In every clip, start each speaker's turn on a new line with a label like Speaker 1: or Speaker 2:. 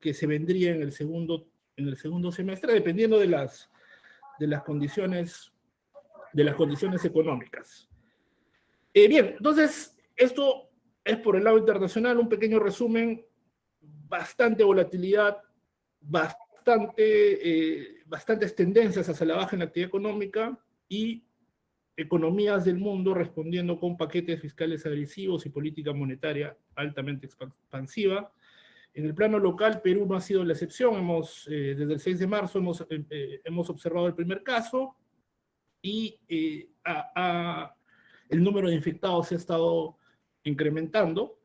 Speaker 1: que se vendría en el segundo semestre, dependiendo de las condiciones económicas. Bien, entonces, esto es por el lado internacional, un pequeño resumen, bastante volatilidad, bastantes tendencias hacia la baja en la actividad económica y economías del mundo respondiendo con paquetes fiscales agresivos y política monetaria altamente expansiva. En el plano local, Perú no ha sido la excepción. Desde el 6 de marzo hemos observado el primer caso y el número de infectados se ha estado incrementando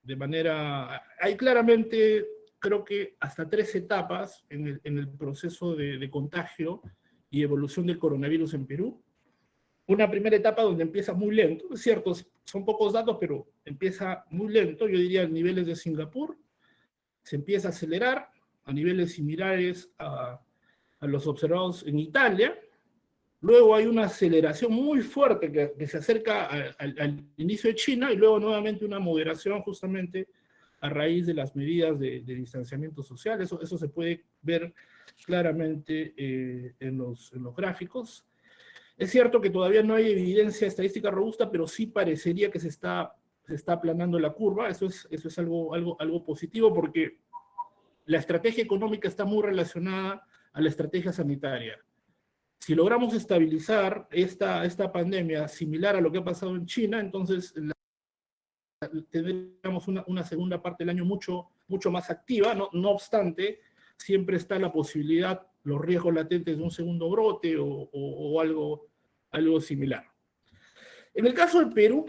Speaker 1: de manera... Hay claramente, creo que hasta 3 etapas en el proceso de contagio y evolución del coronavirus en Perú. Una primera etapa donde empieza muy lento, es cierto, son pocos datos, pero empieza muy lento, yo diría a niveles de Singapur, se empieza a acelerar a niveles similares a los observados en Italia. Luego hay una aceleración muy fuerte que se acerca al inicio de China, y luego nuevamente una moderación justamente a raíz de las medidas de distanciamiento social. Eso se puede ver claramente en los gráficos. Es cierto que todavía no hay evidencia estadística robusta, pero sí parecería que se está aplanando la curva. Eso es algo positivo, porque la estrategia económica está muy relacionada a la estrategia sanitaria. Si logramos estabilizar esta pandemia similar a lo que ha pasado en China, entonces tendríamos una segunda parte del año mucho más activa. No obstante, siempre está la posibilidad, los riesgos latentes de un segundo brote o algo similar. En el caso de Perú,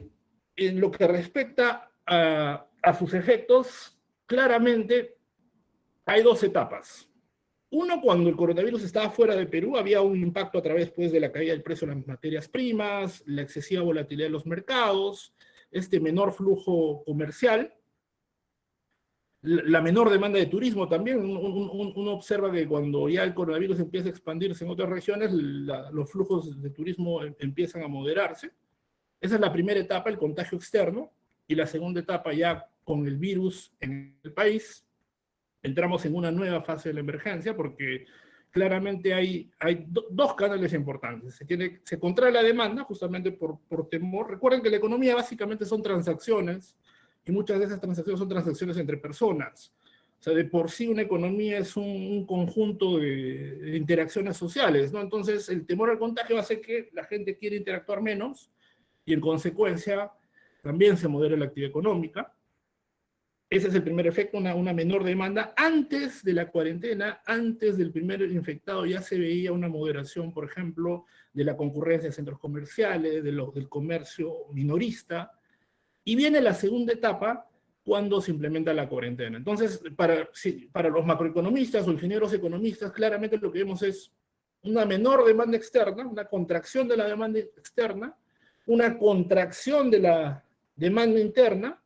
Speaker 1: en lo que respecta a sus efectos, claramente hay 2 etapas. Uno, cuando el coronavirus estaba fuera de Perú, había un impacto a través, pues, de la caída del precio de las materias primas, la excesiva volatilidad de los mercados, este menor flujo comercial, la menor demanda de turismo también. Uno observa que cuando ya el coronavirus empieza a expandirse en otras regiones, los flujos de turismo empiezan a moderarse. Esa es la primera etapa, el contagio externo, y la segunda etapa, ya con el virus en el país, entramos en una nueva fase de la emergencia, porque claramente hay 2 canales importantes. Se contrae la demanda, justamente por temor. Recuerden que la economía básicamente son transacciones, y muchas de esas transacciones son transacciones entre personas. O sea, de por sí una economía es un conjunto de interacciones sociales, ¿no? Entonces, el temor al contagio hace que la gente quiera interactuar menos, y en consecuencia también se modera la actividad económica. Ese es el primer efecto, una menor demanda. Antes de la cuarentena, antes del primer infectado, ya se veía una moderación, por ejemplo, de la concurrencia de centros comerciales, del comercio minorista, y viene la segunda etapa cuando se implementa la cuarentena. Entonces, para los macroeconomistas o ingenieros economistas, claramente lo que vemos es una menor demanda externa, una contracción de la demanda externa, una contracción de la demanda interna,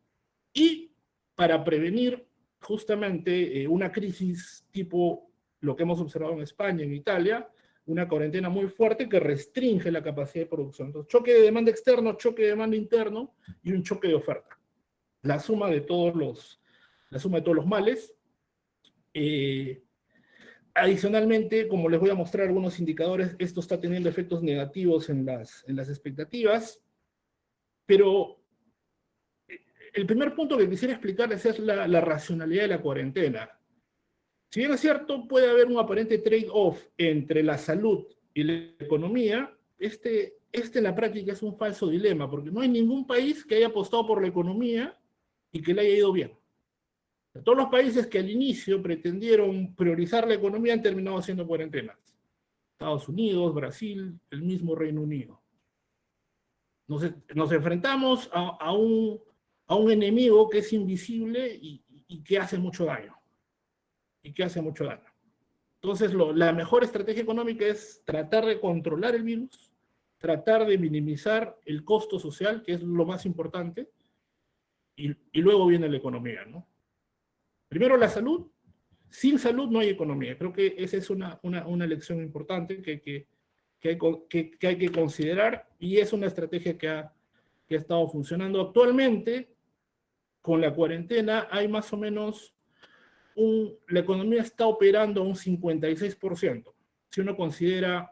Speaker 1: y para prevenir justamente una crisis tipo lo que hemos observado en España, en Italia, una cuarentena muy fuerte que restringe la capacidad de producción. Entonces, choque de demanda externo, choque de demanda interno y un choque de oferta. La suma de todos los males. Adicionalmente, como les voy a mostrar algunos indicadores, esto está teniendo efectos negativos en las expectativas, pero el primer punto que quisiera explicarles es la racionalidad de la cuarentena. Si bien es cierto, puede haber un aparente trade-off entre la salud y la economía, este en la práctica es un falso dilema, porque no hay ningún país que haya apostado por la economía y que le haya ido bien. Todos los países que al inicio pretendieron priorizar la economía han terminado haciendo cuarentenas. Estados Unidos, Brasil, el mismo Reino Unido. Nos enfrentamos a un enemigo que es invisible y que hace mucho daño. Entonces, la mejor estrategia económica es tratar de controlar el virus, tratar de minimizar el costo social, que es lo más importante, y luego viene la economía, ¿no? Primero la salud. Sin salud no hay economía. Creo que esa es una lección importante que hay que considerar, y es una estrategia que ha estado funcionando. Actualmente, con la cuarentena, hay más o menos la economía está operando a un 56%. Si uno considera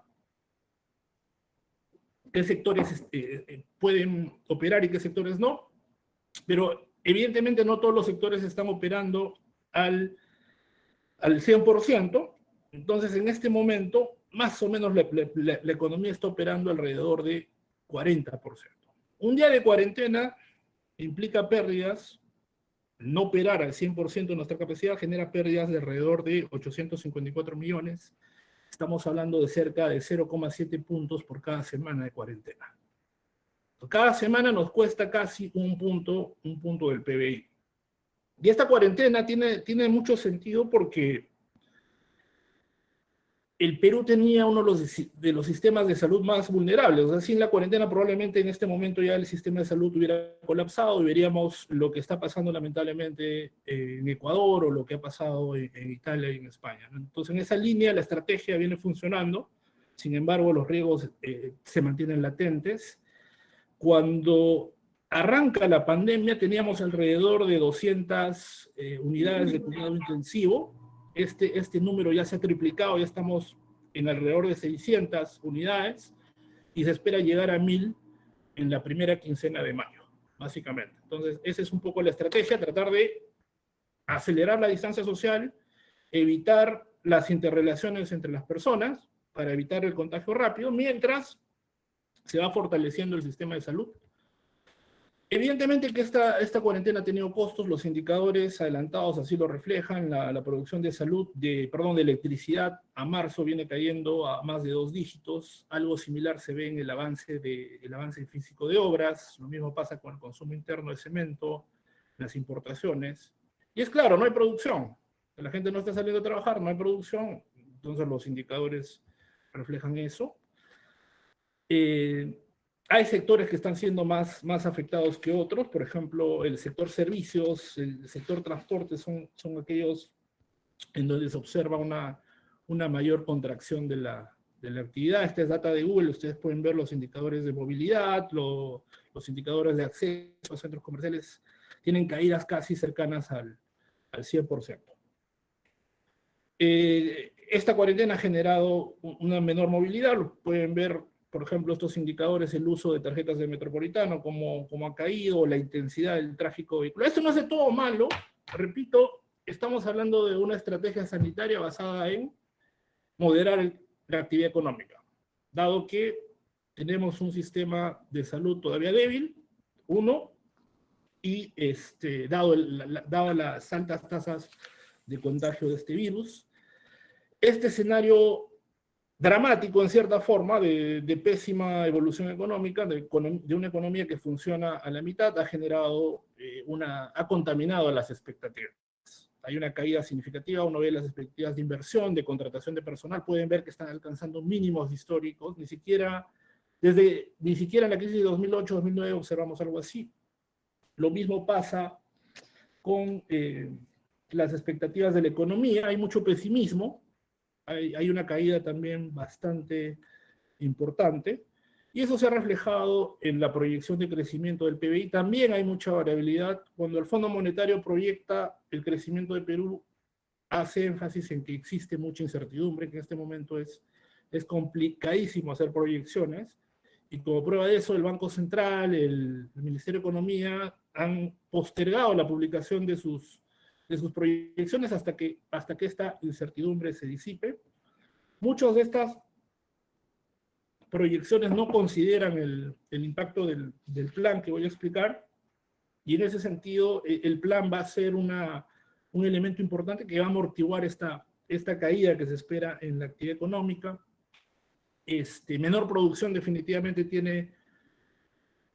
Speaker 1: qué sectores pueden operar y qué sectores no, pero evidentemente no todos los sectores están operando al 100%, entonces en este momento más o menos la economía está operando alrededor de 40%. Un día de cuarentena implica pérdidas, no operar al 100% de nuestra capacidad genera pérdidas de alrededor de 854 millones, estamos hablando de cerca de 0,7 puntos por cada semana de cuarentena. Cada semana nos cuesta casi un punto del PBI. Y esta cuarentena tiene mucho sentido porque el Perú tenía uno de los sistemas de salud más vulnerables. O sea, sin la cuarentena probablemente en este momento ya el sistema de salud hubiera colapsado y veríamos lo que está pasando lamentablemente en Ecuador o lo que ha pasado en Italia y en España. Entonces, en esa línea la estrategia viene funcionando, sin embargo los riesgos se mantienen latentes. Cuando arranca la pandemia teníamos alrededor de 200 unidades de cuidado intensivo. Este número ya se ha triplicado, ya estamos en alrededor de 600 unidades y se espera llegar a 1000 en la primera quincena de mayo, básicamente. Entonces, esa es un poco la estrategia, tratar de acelerar la distancia social, evitar las interrelaciones entre las personas para evitar el contagio rápido, mientras se va fortaleciendo el sistema de salud. Evidentemente que esta cuarentena ha tenido costos, los indicadores adelantados así lo reflejan, la producción de de electricidad a marzo viene cayendo a más de 2 dígitos, algo similar se ve en el avance físico de obras, lo mismo pasa con el consumo interno de cemento, las importaciones, y es claro, no hay producción, la gente no está saliendo a trabajar, no hay producción, entonces los indicadores reflejan eso. Hay sectores que están siendo más afectados que otros, por ejemplo, el sector servicios, el sector transporte son aquellos en donde se observa una mayor contracción de la actividad. Esta es data de Google, ustedes pueden ver los indicadores de movilidad, los indicadores de acceso a centros comerciales, tienen caídas casi cercanas al 100%. Esta cuarentena ha generado una menor movilidad, lo pueden ver por ejemplo, estos indicadores, el uso de tarjetas de Metropolitano, cómo ha caído, la intensidad del tráfico vehicular. Esto no hace todo malo, repito, estamos hablando de una estrategia sanitaria basada en moderar la actividad económica, dado que tenemos un sistema de salud todavía débil, y dado las altas tasas de contagio de este virus. Este escenario dramático en cierta forma, de pésima evolución económica, de una economía que funciona a la mitad, ha contaminado las expectativas. Hay una caída significativa, uno ve las expectativas de inversión, de contratación de personal, pueden ver que están alcanzando mínimos históricos, ni siquiera en la crisis de 2008-2009 observamos algo así. Lo mismo pasa con las expectativas de la economía, hay mucho pesimismo, hay una caída también bastante importante, y eso se ha reflejado en la proyección de crecimiento del PBI. También hay mucha variabilidad. Cuando el Fondo Monetario proyecta el crecimiento de Perú, hace énfasis en que existe mucha incertidumbre, que en este momento es complicadísimo hacer proyecciones, y como prueba de eso, el Banco Central, el Ministerio de Economía, han postergado la publicación de sus proyecciones hasta que esta incertidumbre se disipe. Muchas de estas proyecciones no consideran el impacto del plan que voy a explicar, y en ese sentido el plan va a ser un elemento importante que va a amortiguar esta caída que se espera en la actividad económica. Menor producción definitivamente tiene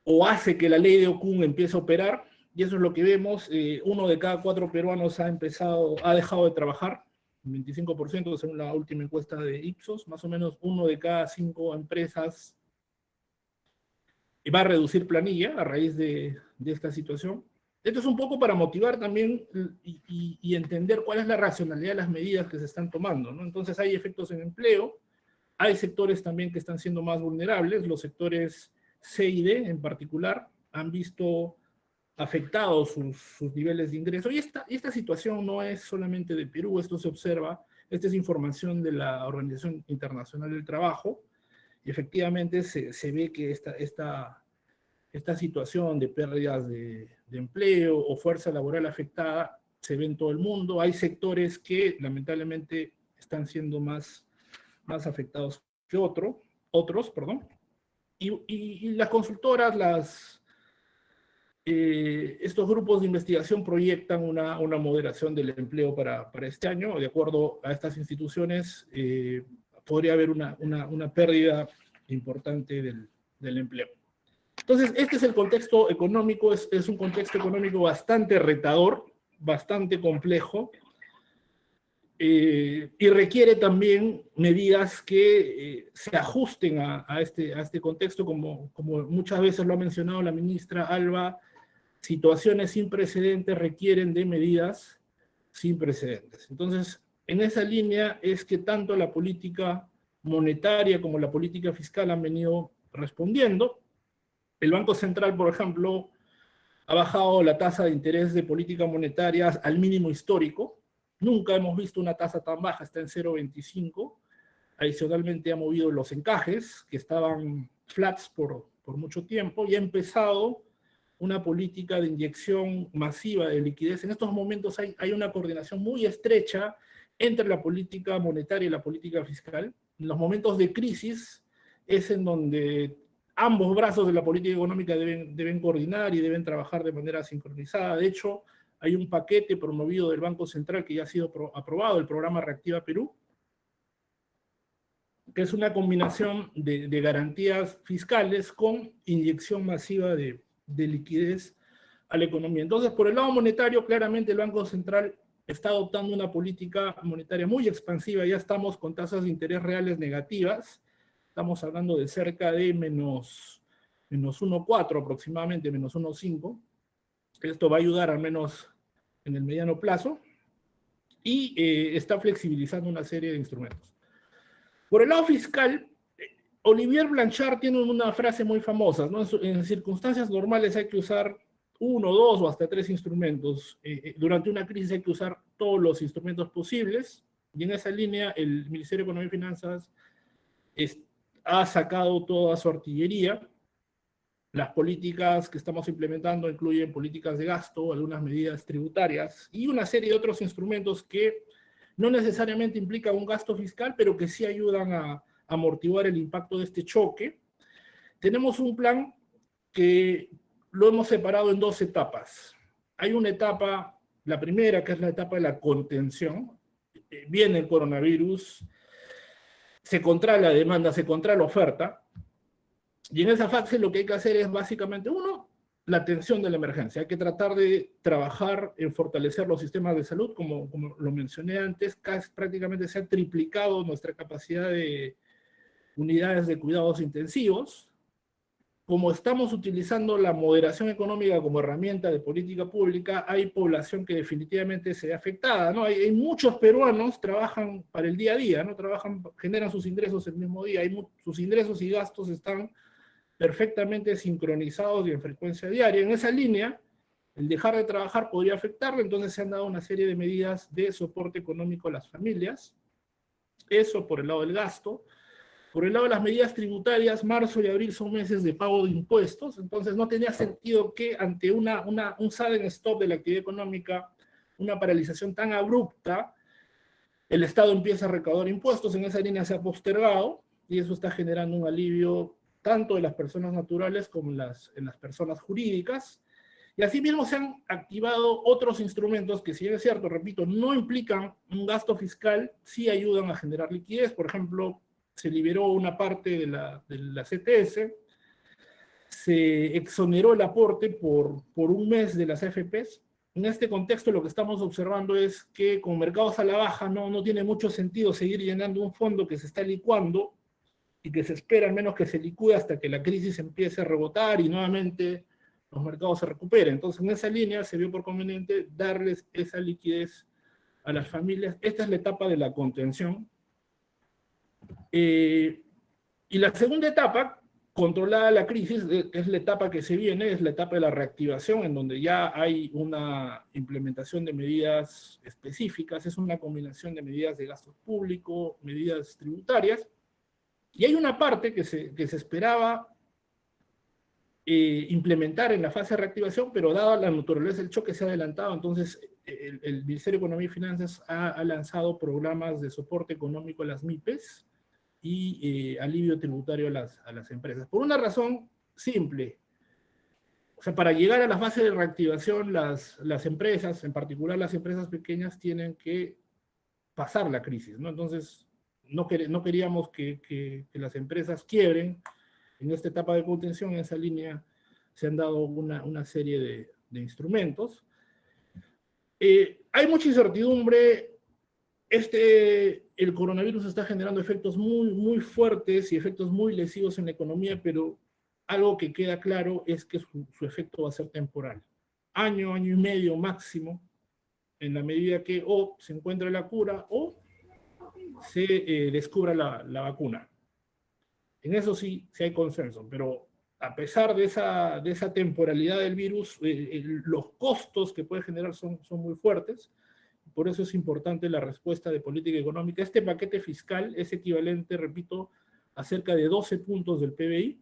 Speaker 1: o hace que la ley de Okun empiece a operar, y eso es lo que vemos. 1 de cada 4 peruanos ha dejado de trabajar, 25% según la última encuesta de Ipsos, más o menos 1 de cada 5 empresas va a reducir planilla a raíz de esta situación. Esto es un poco para motivar también y entender cuál es la racionalidad de las medidas que se están tomando, ¿no? Entonces hay efectos en empleo, hay sectores también que están siendo más vulnerables, los sectores C y D en particular han visto afectados sus niveles de ingreso. Y esta situación no es solamente de Perú, esto se observa, esta es información de la Organización Internacional del Trabajo, y efectivamente se ve que esta situación de pérdidas de empleo o fuerza laboral afectada se ve en todo el mundo. Hay sectores que lamentablemente están siendo más afectados que otros, perdón. Y las consultoras, estos grupos de investigación proyectan una moderación del empleo para este año. De acuerdo a estas instituciones, podría haber una pérdida importante del empleo. Entonces, este es el contexto económico, es un contexto económico bastante retador, bastante complejo, y requiere también medidas que se ajusten a este contexto, como muchas veces lo ha mencionado la ministra Alba. Situaciones sin precedentes requieren de medidas sin precedentes. Entonces, en esa línea es que tanto la política monetaria como la política fiscal han venido respondiendo. El Banco Central, por ejemplo, ha bajado la tasa de interés de política monetaria al mínimo histórico. Nunca hemos visto una tasa tan baja, está en 0,25. Adicionalmente ha movido los encajes, que estaban flats por mucho tiempo, y ha empezado una política de inyección masiva de liquidez. En estos momentos hay una coordinación muy estrecha entre la política monetaria y la política fiscal. En los momentos de crisis es en donde ambos brazos de la política económica deben coordinar y deben trabajar de manera sincronizada. De hecho, hay un paquete promovido del Banco Central que ya ha sido aprobado, el programa Reactiva Perú, que es una combinación de garantías fiscales con inyección masiva de liquidez a la economía. Entonces, por el lado monetario, claramente el Banco Central está adoptando una política monetaria muy expansiva. Ya estamos con tasas de interés reales negativas. Estamos hablando de cerca de menos 1,4 aproximadamente, menos 1,5. Esto va a ayudar al menos en el mediano plazo. Y está flexibilizando una serie de instrumentos. Por el lado fiscal, Olivier Blanchard tiene una frase muy famosa, ¿no? En circunstancias normales hay que usar 1, 2 o hasta 3 instrumentos. Durante una crisis hay que usar todos los instrumentos posibles, y en esa línea el Ministerio de Economía y Finanzas ha sacado toda su artillería. Las políticas que estamos implementando incluyen políticas de gasto, algunas medidas tributarias y una serie de otros instrumentos que no necesariamente implican un gasto fiscal, pero que sí ayudan a amortiguar el impacto de este choque. Tenemos un plan que lo hemos separado en 2 etapas. Hay una etapa, la primera, que es la etapa de la contención. Viene el coronavirus, se contrae la demanda, se contrae la oferta, y en esa fase lo que hay que hacer es básicamente, uno, la atención de la emergencia. Hay que tratar de trabajar en fortalecer los sistemas de salud, como lo mencioné antes, prácticamente se ha triplicado nuestra capacidad de unidades de cuidados intensivos. Como estamos utilizando la moderación económica como herramienta de política pública, hay población que definitivamente se ve afectada, ¿no? Hay muchos peruanos trabajan para el día a día, ¿no? Generan sus ingresos el mismo día, sus ingresos y gastos están perfectamente sincronizados y en frecuencia diaria. En esa línea, el dejar de trabajar podría afectarlo, entonces se han dado una serie de medidas de soporte económico a las familias. Eso por el lado del gasto. Por el lado de las medidas tributarias, marzo y abril son meses de pago de impuestos, entonces no tenía sentido que ante un sudden stop de la actividad económica, una paralización tan abrupta, el Estado empieza a recaudar impuestos. En esa línea se ha postergado, y eso está generando un alivio tanto de las personas naturales como en las personas jurídicas. Y asimismo se han activado otros instrumentos que, si bien es cierto, repito, no implican un gasto fiscal, sí ayudan a generar liquidez. Por ejemplo, se liberó una parte de la CTS, se exoneró el aporte por un mes de las AFPs. En este contexto lo que estamos observando es que con mercados a la baja no tiene mucho sentido seguir llenando un fondo que se está licuando y que se espera al menos que se licúe hasta que la crisis empiece a rebotar y nuevamente los mercados se recuperen. Entonces, en esa línea se vio por conveniente darles esa liquidez a las familias. Esta es la etapa de la contención. Y la segunda etapa, controlada la crisis, es la etapa que se viene, es la etapa de la reactivación, en donde ya hay una implementación de medidas específicas, es una combinación de medidas de gasto público, medidas tributarias, y hay una parte que se esperaba implementar en la fase de reactivación, pero dada la naturaleza del choque se ha adelantado. Entonces el Ministerio de Economía y Finanzas ha lanzado programas de soporte económico a las MIPES y alivio tributario a las empresas. Por una razón simple. O sea, para llegar a la fase de reactivación, las empresas, en particular las empresas pequeñas, tienen que pasar la crisis, ¿no? Entonces, no queríamos que las empresas quiebren. En esta etapa de contención, en esa línea, se han dado una serie de instrumentos. Hay mucha incertidumbre. El coronavirus está generando efectos muy, muy fuertes y efectos muy lesivos en la economía, pero algo que queda claro es que su efecto va a ser temporal. Año, año y medio máximo, en la medida que o se encuentre la cura o se descubra la vacuna. En eso sí hay consenso, pero a pesar de esa temporalidad del virus, los costos que puede generar son muy fuertes. Por eso es importante la respuesta de política económica. Este paquete fiscal es equivalente, repito, a cerca de 12 puntos del PBI,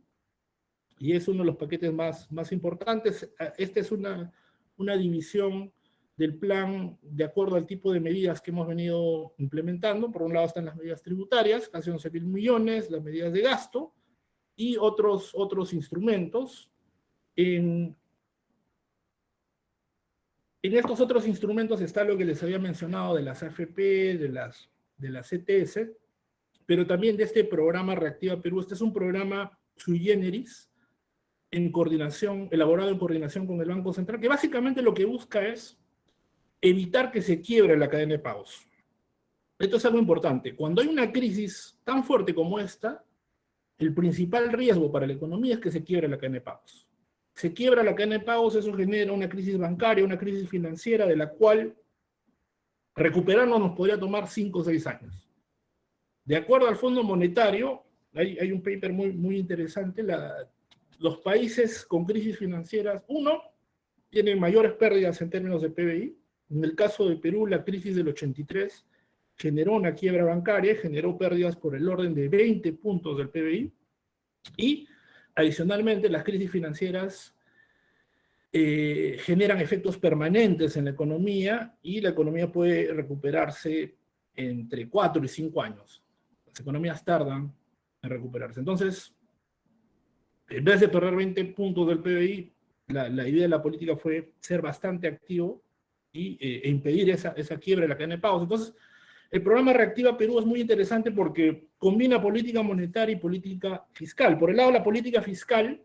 Speaker 1: y es uno de los paquetes más importantes. Esta es una división del plan de acuerdo al tipo de medidas que hemos venido implementando. Por un lado están las medidas tributarias, casi 11.000 millones, las medidas de gasto, y otros instrumentos. En estos otros instrumentos está lo que les había mencionado de las AFP, de las ETS, pero también de este programa Reactiva Perú. Este es un programa sui generis, elaborado en coordinación con el Banco Central, que básicamente lo que busca es evitar que se quiebre la cadena de pagos. Esto es algo importante. Cuando hay una crisis tan fuerte como esta, el principal riesgo para la economía es que se quiebre la cadena de pagos. Se quiebra la cadena de pagos, eso genera una crisis bancaria, una crisis financiera, de la cual recuperarnos nos podría tomar 5 o 6 años. De acuerdo al Fondo Monetario, hay un paper muy interesante, los países con crisis financieras, tienen mayores pérdidas en términos de PBI. En el caso de Perú, la crisis del 83 generó una quiebra bancaria, generó pérdidas por el orden de 20 puntos del PBI, y adicionalmente las crisis financieras generan efectos permanentes en la economía, y la economía puede recuperarse entre 4 y 5 años. Las economías tardan en recuperarse. Entonces, en vez de perder 20 puntos del PBI, la idea de la política fue ser bastante activo e impedir esa quiebra de la cadena de pagos. Entonces, el programa Reactiva Perú es muy interesante porque combina política monetaria y política fiscal. Por el lado de la política fiscal,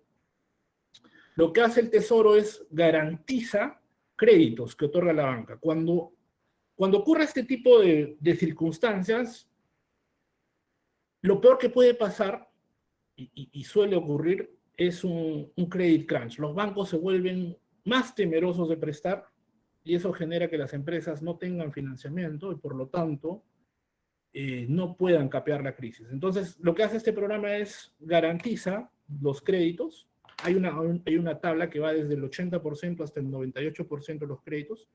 Speaker 1: lo que hace el Tesoro es garantiza créditos que otorga la banca. Cuando ocurre este tipo de circunstancias, lo peor que puede pasar, y suele ocurrir, es un credit crunch. Los bancos se vuelven más temerosos de prestar, y eso genera que las empresas no tengan financiamiento y por lo tanto no puedan capear la crisis. Entonces, lo que hace este programa es garantiza los créditos. Hay una tabla que va desde el 80% hasta el 98% de los créditos,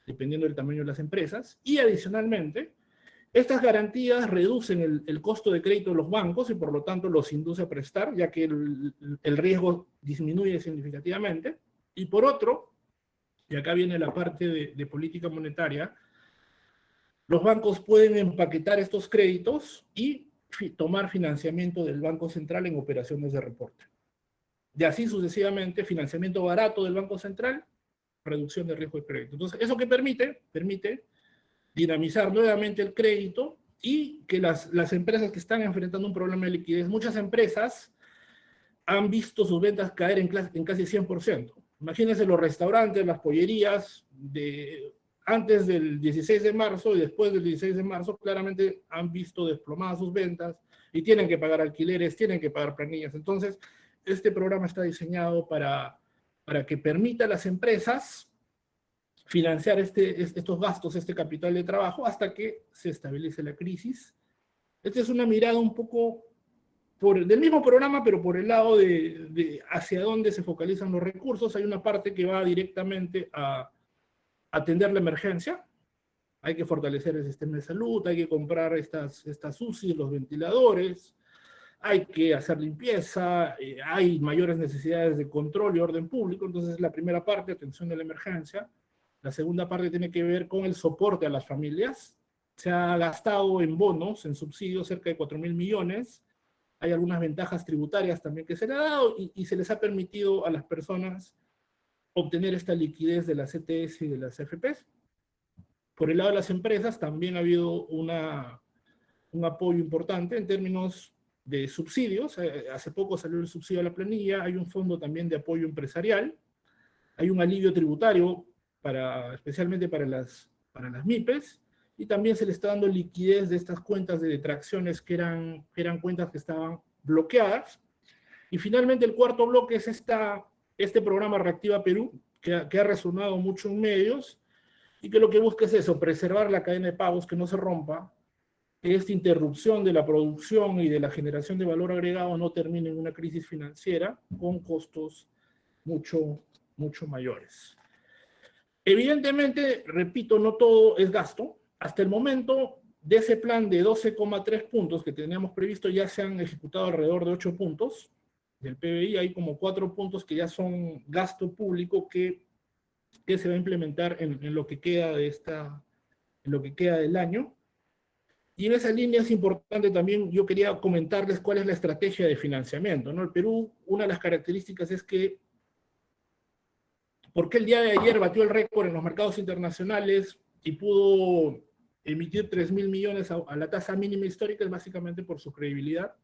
Speaker 1: dependiendo del tamaño de las empresas, y adicionalmente, estas garantías reducen el costo de crédito de los bancos y por lo tanto los induce a prestar, ya que el riesgo disminuye significativamente. Y por otro, y acá viene la parte de política monetaria, los bancos pueden empaquetar estos créditos y tomar financiamiento del Banco Central en operaciones de reporte. Y así sucesivamente, financiamiento barato del Banco Central, reducción de riesgo de crédito. Entonces, ¿eso qué permite? Permite dinamizar nuevamente el crédito y que las empresas que están enfrentando un problema de liquidez, muchas empresas han visto sus ventas caer en casi 100%. Imagínense los restaurantes, las pollerías, antes del 16 de marzo y después del 16 de marzo, claramente han visto desplomadas sus ventas y tienen que pagar alquileres, tienen que pagar planillas. Entonces, este programa está diseñado para que permita a las empresas financiar estos gastos, este capital de trabajo, hasta que se estabilice la crisis. Esta es una mirada un poco del mismo programa, pero por el lado de hacia dónde se focalizan los recursos. Hay una parte que va directamente a atender la emergencia. Hay que fortalecer el sistema de salud, hay que comprar estas UCI, los ventiladores, hay que hacer limpieza, hay mayores necesidades de control y orden público. Entonces la primera parte, atención de la emergencia. La segunda parte tiene que ver con el soporte a las familias. Se ha gastado en bonos, en subsidios, cerca de 4.000 millones. Hay algunas ventajas tributarias también que se le ha dado y se les ha permitido a las personas obtener esta liquidez de las CTS y de las AFPs. Por el lado de las empresas también ha habido un apoyo importante en términos de subsidios. Hace poco salió el subsidio a la planilla, hay un fondo también de apoyo empresarial, hay un alivio tributario especialmente para las MIPES, y también se le está dando liquidez de estas cuentas de detracciones que eran cuentas que estaban bloqueadas. Y finalmente el cuarto bloque es este programa Reactiva Perú, que ha resonado mucho en medios, y que lo que busca es eso, preservar la cadena de pagos, que no se rompa, que esta interrupción de la producción y de la generación de valor agregado no termine en una crisis financiera con costos mucho, mucho mayores. Evidentemente, repito, no todo es gasto. Hasta el momento, de ese plan de 12,3 puntos que teníamos previsto, ya se han ejecutado alrededor de 8 puntos del PBI. Hay como 4 puntos que ya son gasto público que se va a implementar en lo que queda del año. Y en esa línea es importante también, yo quería comentarles cuál es la estrategia de financiamiento, ¿no? El Perú, una de las características es que, ¿por qué el día de ayer batió el récord en los mercados internacionales y pudo emitir 3.000 millones a la tasa mínima histórica? Es básicamente por su credibilidad.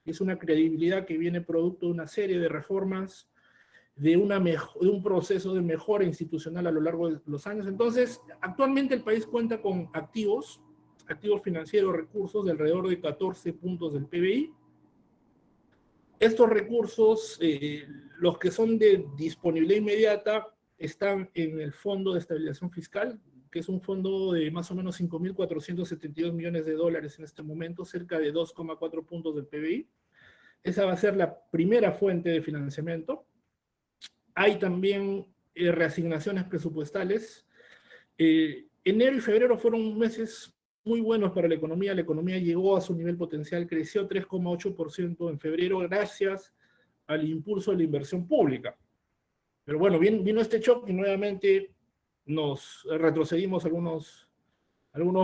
Speaker 1: Es una credibilidad que viene producto de una serie de reformas, de un proceso de mejora institucional a lo largo de los años. Entonces, actualmente el país cuenta con activos financieros, recursos de alrededor de 14 puntos del PBI. Estos recursos, los que son de disponibilidad inmediata, están en el Fondo de Estabilización Fiscal, que es un fondo de más o menos 5.472 millones de dólares en este momento, cerca de 2,4 puntos del PBI. Esa va a ser la primera fuente de financiamiento. Hay también reasignaciones presupuestales. Enero y febrero fueron meses muy buenos para la economía llegó a su nivel potencial, creció 3,8% en febrero gracias al impulso de la inversión pública. Pero bueno, vino este shock y nuevamente nos retrocedimos algunos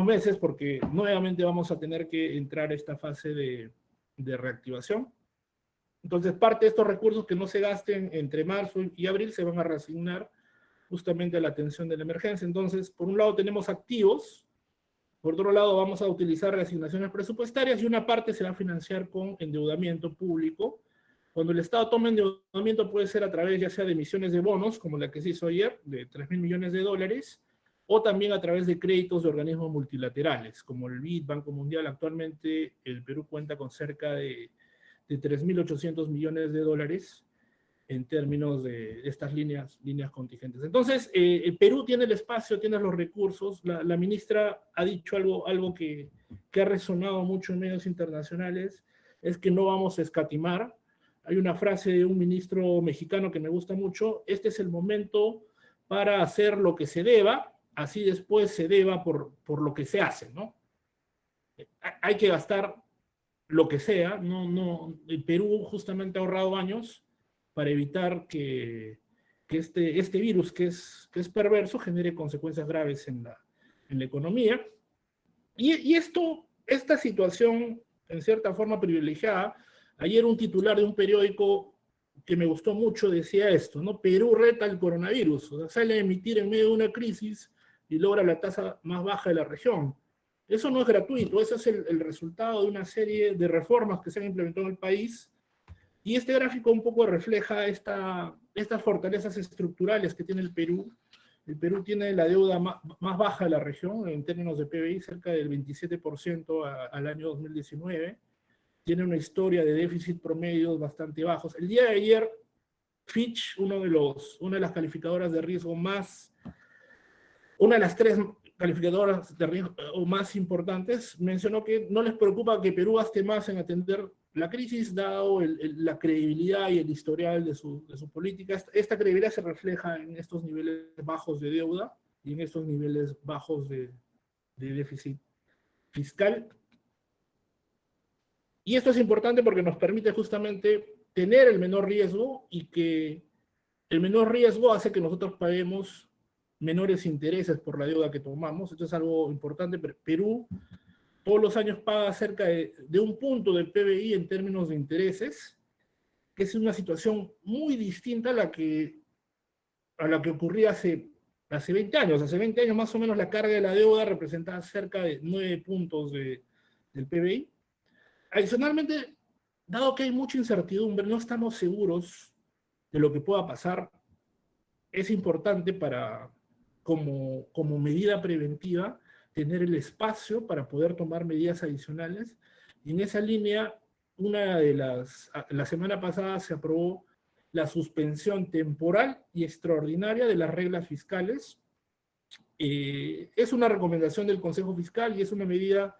Speaker 1: meses porque nuevamente vamos a tener que entrar a esta fase de reactivación. Entonces, parte de estos recursos que no se gasten entre marzo y abril se van a reasignar justamente a la atención de la emergencia. Entonces, por un lado tenemos activos, por otro lado vamos a utilizar reasignaciones presupuestarias y una parte se va a financiar con endeudamiento público. Cuando el Estado toma endeudamiento puede ser a través ya sea de emisiones de bonos, como la que se hizo ayer, de 3.000 millones de dólares, o también a través de créditos de organismos multilaterales, como el BID, Banco Mundial. Actualmente el Perú cuenta con cerca de 3.800 millones de dólares en términos de estas líneas contingentes. Entonces, el Perú tiene el espacio, tiene los recursos. La ministra ha dicho algo que ha resonado mucho en medios internacionales, es que no vamos a escatimar. Hay una frase de un ministro mexicano que me gusta mucho: este es el momento para hacer lo que se deba, así después se deba por lo que se hace, ¿no? Hay que gastar lo que sea. El Perú justamente ha ahorrado años para evitar que este virus, que es perverso, genere consecuencias graves en la economía. Y esta situación, en cierta forma privilegiada, ayer un titular de un periódico que me gustó mucho decía esto, ¿no? Perú reta al coronavirus, o sea, sale a emitir en medio de una crisis y logra la tasa más baja de la región. Eso no es gratuito, eso es el resultado de una serie de reformas que se han implementado en el país. Y este gráfico un poco refleja estas fortalezas estructurales que tiene el Perú. El Perú tiene la deuda más baja de la región en términos de PBI, cerca del 27% al año 2019. Tiene una historia de déficit promedios bastante bajos. El día de ayer, Fitch, una de las calificadoras de riesgo una de las 3 calificadoras de riesgo más importantes, mencionó que no les preocupa que Perú gaste más en atender la crisis, dado la credibilidad y el historial de su política, esta credibilidad se refleja en estos niveles bajos de deuda y en estos niveles bajos de déficit fiscal. Y esto es importante porque nos permite justamente tener el menor riesgo, y que el menor riesgo hace que nosotros paguemos menores intereses por la deuda que tomamos. Esto es algo importante. Perú todos los años paga cerca de un punto del PBI en términos de intereses, que es una situación muy distinta a la que ocurría hace 20 años. Hace 20 años más o menos la carga de la deuda representaba cerca de 9 puntos del PBI. Adicionalmente, dado que hay mucha incertidumbre, no estamos seguros de lo que pueda pasar, es importante como medida preventiva, tener el espacio para poder tomar medidas adicionales. Y en esa línea, la semana pasada se aprobó la suspensión temporal y extraordinaria de las reglas fiscales. Es una recomendación del Consejo Fiscal y es una medida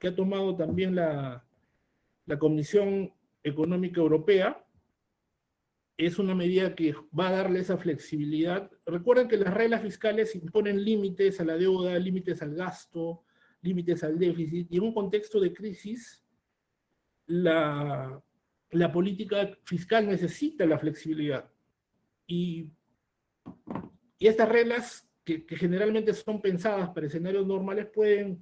Speaker 1: que ha tomado también la Comisión Económica Europea. Es una medida que va a darle esa flexibilidad. Recuerden que las reglas fiscales imponen límites a la deuda, límites al gasto, límites al déficit, y en un contexto de crisis, la política fiscal necesita la flexibilidad. Y estas reglas, que generalmente son pensadas para escenarios normales, pueden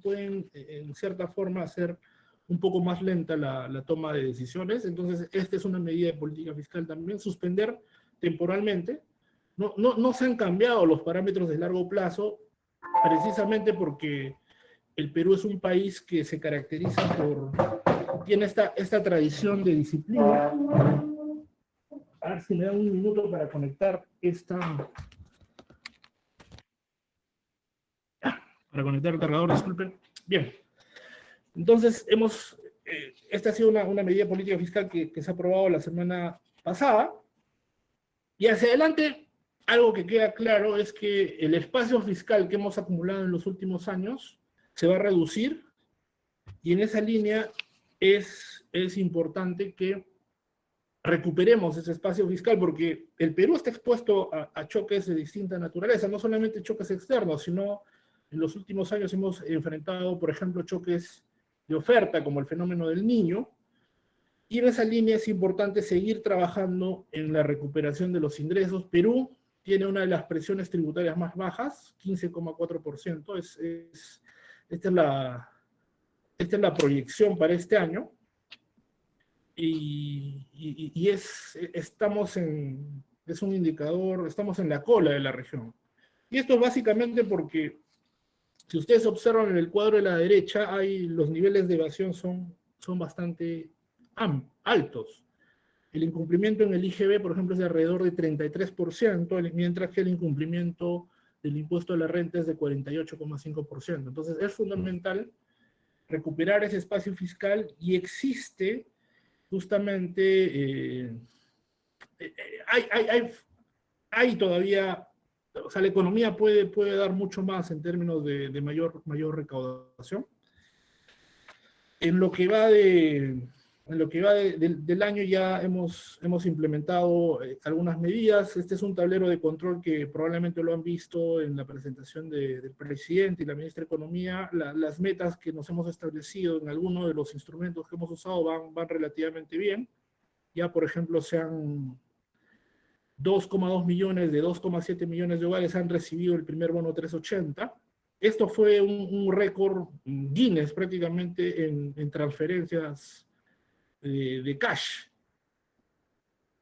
Speaker 1: en cierta forma hacer un poco más lenta la toma de decisiones. Entonces, esta es una medida de política fiscal también, suspender temporalmente. No se han cambiado los parámetros de largo plazo, precisamente porque el Perú es un país que se caracteriza tiene esta tradición de disciplina. A ver si me dan un minuto para conectar para conectar el cargador, disculpen. Bien. Entonces, esta ha sido una medida política fiscal que se ha aprobado la semana pasada. Y hacia adelante, algo que queda claro es que el espacio fiscal que hemos acumulado en los últimos años se va a reducir, y en esa línea es importante que recuperemos ese espacio fiscal, porque el Perú está expuesto a choques de distinta naturaleza, no solamente choques externos, sino en los últimos años hemos enfrentado, por ejemplo, choques de oferta, como el fenómeno del Niño, y en esa línea es importante seguir trabajando en la recuperación de los ingresos. Perú tiene una de las presiones tributarias más bajas, 15,4%, esta es la proyección para este año, y es un indicador, estamos en la cola de la región. Y esto es básicamente porque, si ustedes observan en el cuadro de la derecha, los niveles de evasión son bastante altos. El incumplimiento en el IGB, por ejemplo, es de alrededor de 33%, mientras que el incumplimiento del impuesto a la renta es de 48,5%. Entonces, es fundamental recuperar ese espacio fiscal, y existe justamente, hay todavía, o sea, la economía puede dar mucho más en términos de mayor recaudación. En lo que va del año ya hemos implementado algunas medidas. Este es un tablero de control que probablemente lo han visto en la presentación del presidente y la ministra de Economía. Las metas que nos hemos establecido en algunos de los instrumentos que hemos usado van relativamente bien. Ya, por ejemplo, 2,2 millones de 2,7 millones de hogares han recibido el primer bono 380. Esto fue un récord Guinness prácticamente en transferencias de cash.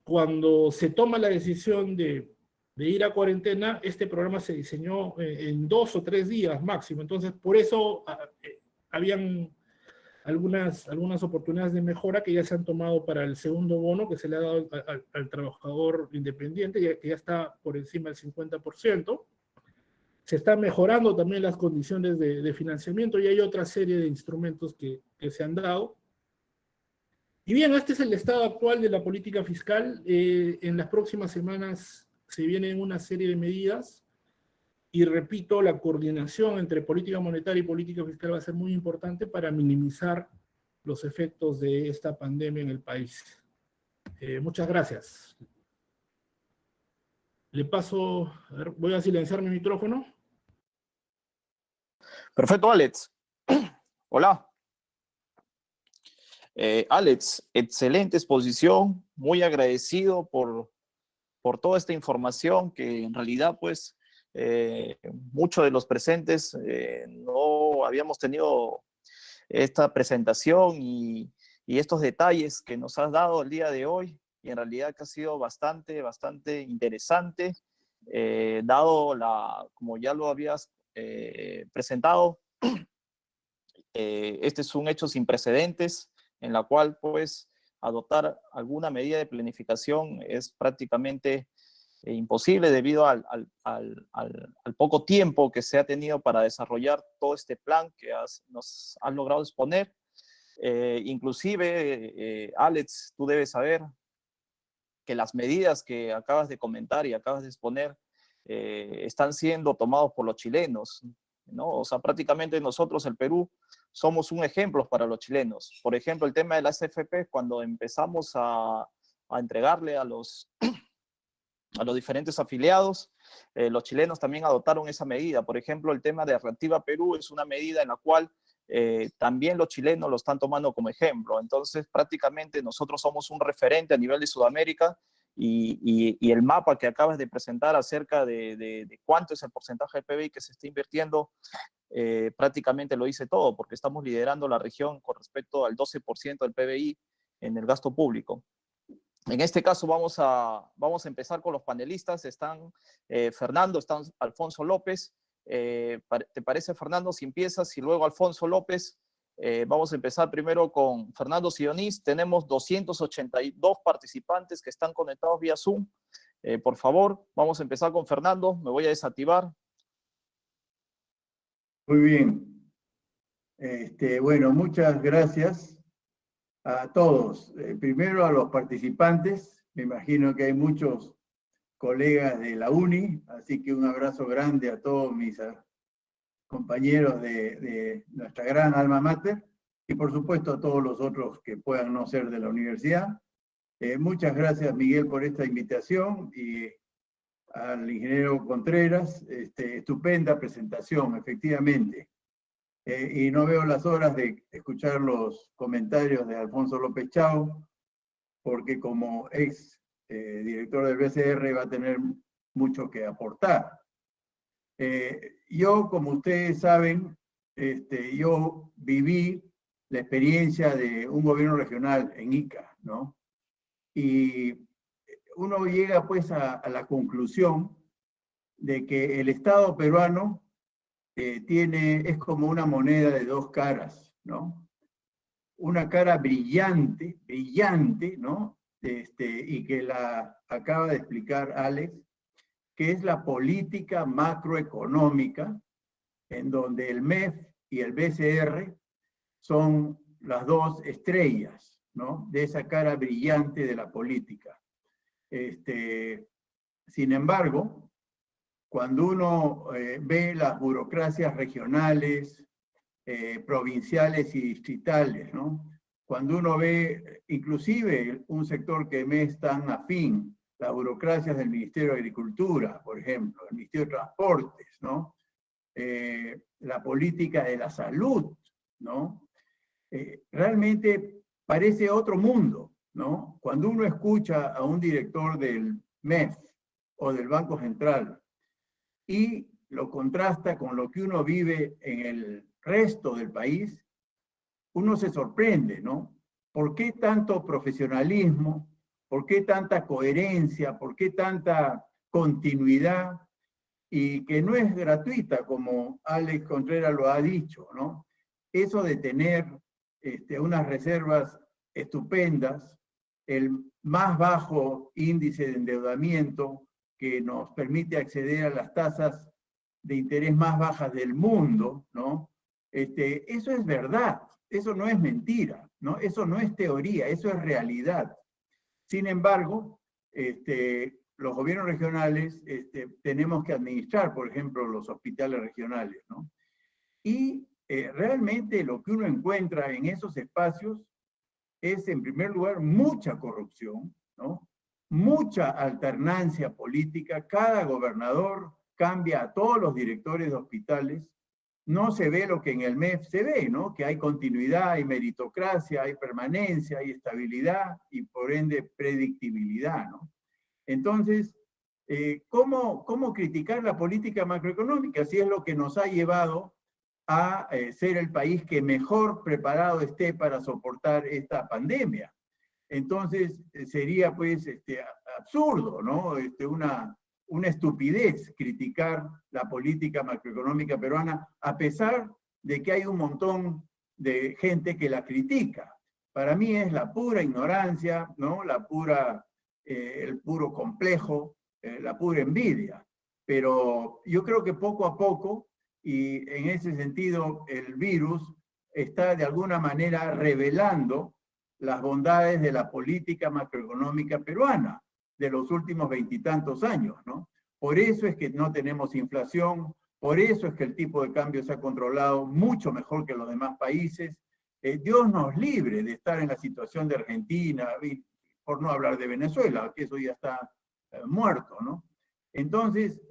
Speaker 1: Cuando se toma la decisión de ir a cuarentena, este programa se diseñó en 2 o 3 días máximo. Entonces, por eso habían algunas oportunidades de mejora que ya se han tomado para el segundo bono que se le ha dado al trabajador independiente, que ya está por encima del 50%. Se están mejorando también las condiciones de financiamiento, y hay otra serie de instrumentos que se han dado. Y bien, este es el estado actual de la política fiscal. En las próximas semanas se vienen una serie de medidas, y repito, la coordinación entre política monetaria y política fiscal va a ser muy importante para minimizar los efectos de esta pandemia en el país. Muchas gracias. Le paso, a ver, voy a silenciar mi micrófono.
Speaker 2: Perfecto, Alex. Hola. Alex, excelente exposición, muy agradecido por toda esta información que en realidad pues muchos de los presentes no habíamos tenido esta presentación y estos detalles que nos has dado el día de hoy, y en realidad que ha sido bastante interesante, dado como ya lo habías presentado, este es un hecho sin precedentes en la cual pues adoptar alguna medida de planificación es prácticamente imposible debido al poco tiempo que se ha tenido para desarrollar todo este plan que nos has logrado exponer. Inclusive, Alex, tú debes saber que las medidas que acabas de comentar y acabas de exponer están siendo tomados por los chilenos, ¿no? O sea, prácticamente nosotros, el Perú, somos un ejemplo para los chilenos. Por ejemplo, el tema de las AFP, cuando empezamos a entregarle a los diferentes afiliados, los chilenos también adoptaron esa medida. Por ejemplo, el tema de Reactiva Perú es una medida en la cual también los chilenos lo están tomando como ejemplo. Entonces, prácticamente nosotros somos un referente a nivel de Sudamérica, y el mapa que acabas de presentar acerca de cuánto es el porcentaje del PBI que se está invirtiendo, prácticamente lo dice todo, porque estamos liderando la región con respecto al 12% del PBI en el gasto público. En este caso vamos a empezar con los panelistas. Están Fernando, está Alfonso López. ¿Te parece, Fernando, si empiezas y luego Alfonso López? Vamos a empezar primero con Fernando Sionís. Tenemos 282 participantes que están conectados vía Zoom. Por favor, vamos a empezar con Fernando. Me voy a desactivar.
Speaker 3: Muy bien. Bueno, muchas gracias a todos. Primero a los participantes. Me imagino que hay muchos colegas de la UNI, así que un abrazo grande a todos mis compañeros de nuestra gran alma mater, y por supuesto a todos los otros que puedan no ser de la universidad. Muchas gracias, Miguel, por esta invitación, y al ingeniero Contreras, estupenda presentación, efectivamente. Y no veo las horas de escuchar los comentarios de Alfonso López Chao, porque como ex director del BCR va a tener mucho que aportar. Yo, como ustedes saben, yo viví la experiencia de un gobierno regional en Ica, ¿no? Y uno llega pues a la conclusión de que el Estado peruano es como una moneda de dos caras, ¿no? Una cara brillante, ¿no? Y que la acaba de explicar Alex, que es la política macroeconómica, en donde el MEF y el BCR son las dos estrellas, ¿no? De esa cara brillante de la política. Sin embargo, cuando uno ve las burocracias regionales, provinciales y distritales, ¿no? Cuando uno ve inclusive un sector que me es tan afín, las burocracias del Ministerio de Agricultura, por ejemplo, el Ministerio de Transportes, ¿no? La política de la salud, ¿no? Realmente parece otro mundo, ¿no? Cuando uno escucha a un director del MEF o del Banco Central y lo contrasta con lo que uno vive en el resto del país, uno se sorprende, ¿no? ¿Por qué tanto profesionalismo? ¿Por qué tanta coherencia? ¿Por qué tanta continuidad? Y que no es gratuita, como Alex Contreras lo ha dicho, ¿no? Eso de tener unas reservas estupendas, el más bajo índice de endeudamiento que nos permite acceder a las tasas de interés más bajas del mundo, ¿no? Eso es verdad, eso no es mentira, ¿no? Eso no es teoría, eso es realidad. Sin embargo, los gobiernos regionales tenemos que administrar, por ejemplo, los hospitales regionales, ¿no? Y realmente lo que uno encuentra en esos espacios es, en primer lugar, mucha corrupción, ¿no? Mucha alternancia política. Cada gobernador cambia a todos los directores de hospitales. No se ve lo que en el MEF se ve, ¿no? Que hay continuidad, hay meritocracia, hay permanencia, hay estabilidad y por ende predictibilidad, ¿no? Entonces, ¿cómo criticar la política macroeconómica? Si es lo que nos ha llevado a ser el país que mejor preparado esté para soportar esta pandemia. Entonces, sería pues absurdo, ¿no? Una estupidez criticar la política macroeconómica peruana, a pesar de que hay un montón de gente que la critica. Para mí es la pura ignorancia, ¿no? El puro complejo, la pura envidia. Pero yo creo que poco a poco, y en ese sentido el virus está de alguna manera revelando las bondades de la política macroeconómica peruana de los últimos 20 y tantos años, ¿no? Por eso es que no tenemos inflación, por eso es que el tipo de cambio se ha controlado mucho mejor que los demás países. Dios nos libre de estar en la situación de Argentina, por no hablar de Venezuela, que eso ya está muerto, ¿no? Entonces,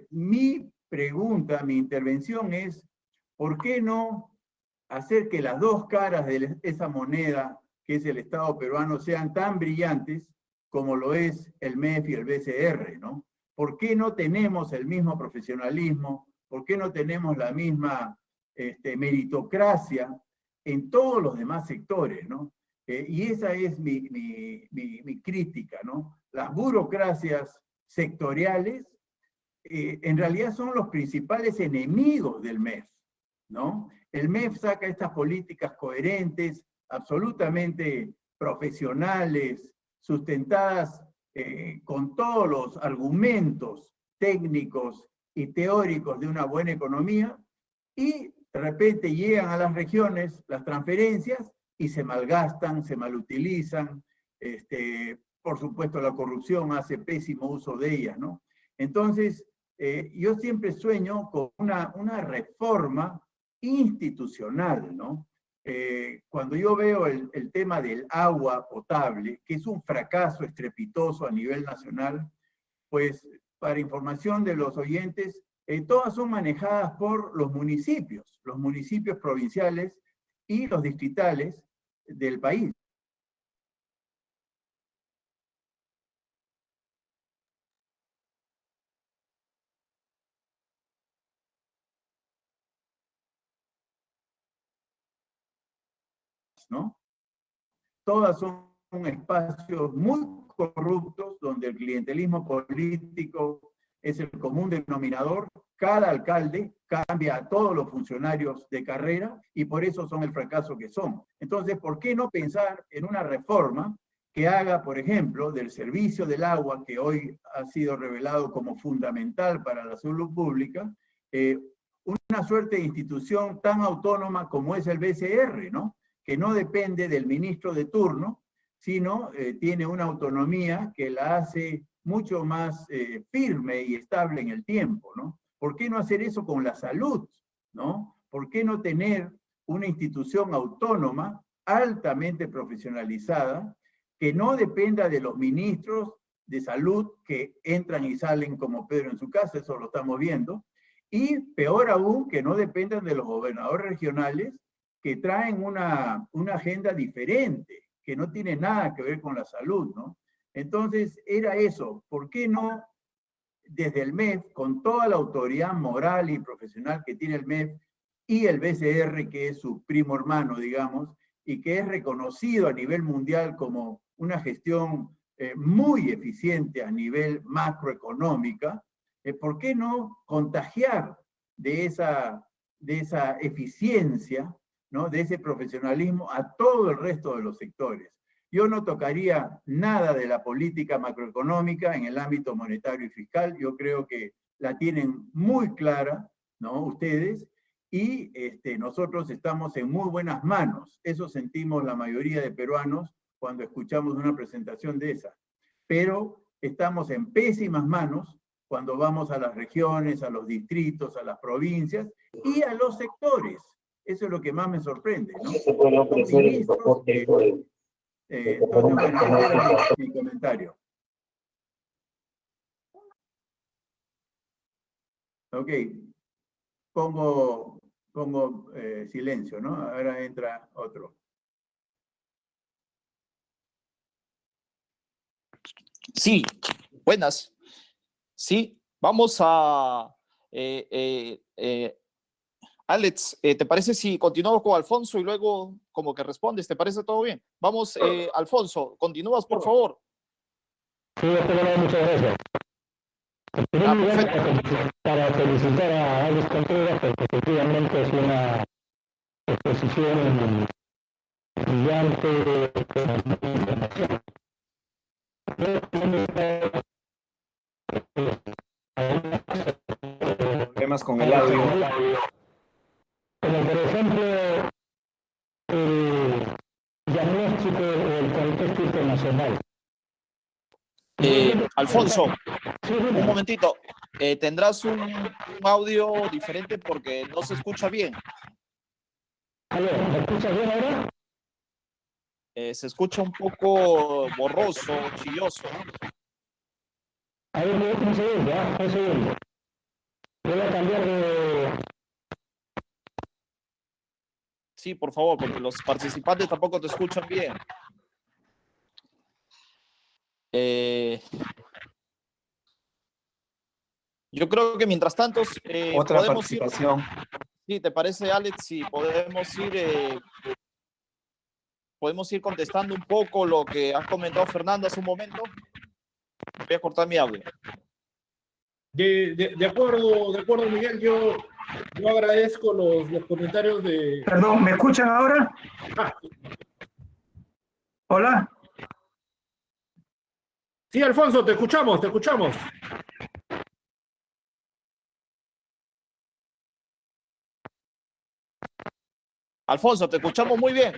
Speaker 3: mi pregunta, mi intervención es, ¿por qué no hacer que las dos caras de esa moneda, que es el Estado peruano, sean tan brillantes como lo es el MEF y el BCR, ¿no? ¿Por qué no tenemos el mismo profesionalismo? ¿Por qué no tenemos la misma meritocracia en todos los demás sectores, ¿no? Y esa es mi crítica, ¿no? Las burocracias sectoriales en realidad son los principales enemigos del MEF, ¿no? El MEF saca estas políticas coherentes, absolutamente profesionales, sustentadas con todos los argumentos técnicos y teóricos de una buena economía, y de repente llegan a las regiones las transferencias y se malgastan, se malutilizan, por supuesto la corrupción hace pésimo uso de ellas, ¿no? Entonces, yo siempre sueño con una reforma institucional, ¿no? Cuando yo veo el tema del agua potable, que es un fracaso estrepitoso a nivel nacional, pues para información de los oyentes, todas son manejadas por los municipios provinciales y los distritales del país. ¿No? Todas son espacios muy corruptos donde el clientelismo político es el común denominador. Cada alcalde cambia a todos los funcionarios de carrera y por eso son el fracaso que son. Entonces, ¿por qué no pensar en una reforma que haga, por ejemplo, del servicio del agua, que hoy ha sido revelado como fundamental para la salud pública, una suerte de institución tan autónoma como es el BCR, ¿no? Que no depende del ministro de turno, sino tiene una autonomía que la hace mucho más firme y estable en el tiempo, ¿no? ¿Por qué no hacer eso con la salud, ¿no? ¿Por qué no tener una institución autónoma, altamente profesionalizada, que no dependa de los ministros de salud que entran y salen como Pedro en su casa, eso lo estamos viendo, y peor aún, que no dependan de los gobernadores regionales, que traen una agenda diferente, que no tiene nada que ver con la salud, ¿no? Entonces, era eso. ¿Por qué no, desde el MEF, con toda la autoridad moral y profesional que tiene el MEF, y el BCR, que es su primo hermano, digamos, y que es reconocido a nivel mundial como una gestión muy eficiente a nivel macroeconómica, ¿por qué no contagiar de esa eficiencia, ¿no? De ese profesionalismo a todo el resto de los sectores? Yo no tocaría nada de la política macroeconómica en el ámbito monetario y fiscal. Yo creo que la tienen muy clara, ¿no? Ustedes, y nosotros estamos en muy buenas manos. Eso sentimos la mayoría de peruanos cuando escuchamos una presentación de esa. Pero estamos en pésimas manos cuando vamos a las regiones, a los distritos, a las provincias y a los sectores. Eso es lo que más me sorprende, ¿no? Los ministros Entonces, bueno, ese era mi comentario. Ok, pongo silencio, ¿no? Ahora entra otro.
Speaker 2: Sí, buenas. Sí, vamos a... Alex, ¿te parece si continuamos con Alfonso y luego como que respondes? ¿Te parece todo bien? Vamos, Alfonso, continúas, por favor.
Speaker 4: Sí, muchas gracias. En primer lugar,
Speaker 2: Perfecto.
Speaker 4: para felicitar a Alex Contreras, porque efectivamente es una exposición brillante de información.
Speaker 2: Problemas con el audio.
Speaker 4: Como por ejemplo, el diagnóstico del contexto internacional.
Speaker 2: Alfonso, un momentito. Tendrás un audio diferente porque no se escucha bien.
Speaker 4: ¿Me escuchas bien ahora?
Speaker 2: Se escucha un poco borroso, chilloso.
Speaker 4: A ver, un segundo, un segundo. Voy a cambiar de...
Speaker 2: Sí, por favor, porque los participantes tampoco te escuchan bien. Yo creo que mientras tanto
Speaker 5: Otra
Speaker 2: podemos
Speaker 5: participación.
Speaker 2: Sí, ¿te parece, Alex? Si podemos ir contestando un poco lo que has comentado Fernando hace un momento. Voy a cortar mi audio.
Speaker 1: De acuerdo, Miguel, yo agradezco los comentarios de...
Speaker 6: Perdón, ¿me escuchan ahora?
Speaker 1: Ah,
Speaker 6: Hola.
Speaker 1: sí, Alfonso, te escuchamos, te escuchamos.
Speaker 2: Alfonso, te escuchamos muy bien.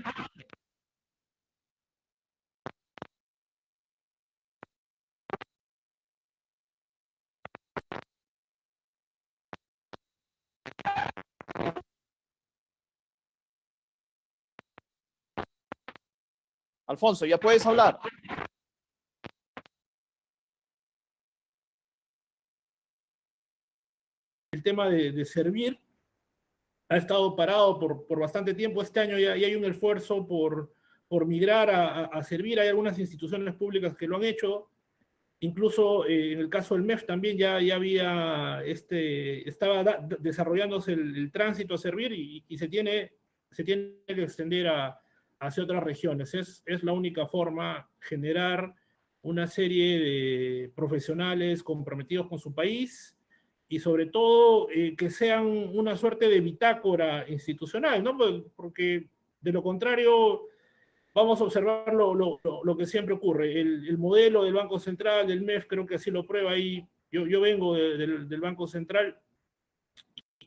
Speaker 2: Alfonso, ya puedes hablar.
Speaker 1: El tema de servir ha estado parado por bastante tiempo. Este año ya hay un esfuerzo por migrar a servir. Hay algunas instituciones públicas que lo han hecho. Incluso en el caso del MEF también ya había, estaba desarrollándose el tránsito a servir y se tiene que extender hacia otras regiones. Es la única forma generar una serie de profesionales comprometidos con su país y sobre todo que sean una suerte de bitácora institucional, ¿no? Porque de lo contrario vamos a observar lo que siempre ocurre. El modelo del Banco Central, del MEF, creo que así lo prueba ahí. Yo vengo del Banco Central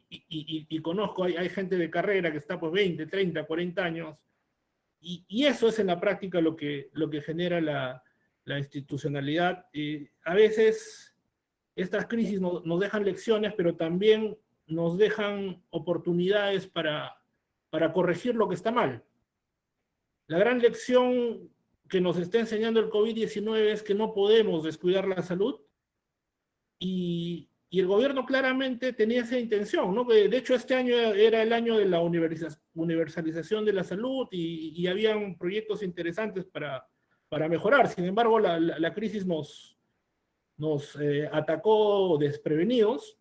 Speaker 1: y conozco, hay gente de carrera que está pues 20, 30, 40 años, y eso es en la práctica lo que genera la institucionalidad. A veces estas crisis nos dejan lecciones, pero también nos dejan oportunidades para corregir lo que está mal. La gran lección que nos está enseñando el COVID-19 es que no podemos descuidar la salud y el gobierno claramente tenía esa intención, ¿no? De hecho, este año era el año de la universalización de la salud y habían proyectos interesantes para mejorar. Sin embargo, la crisis nos atacó desprevenidos,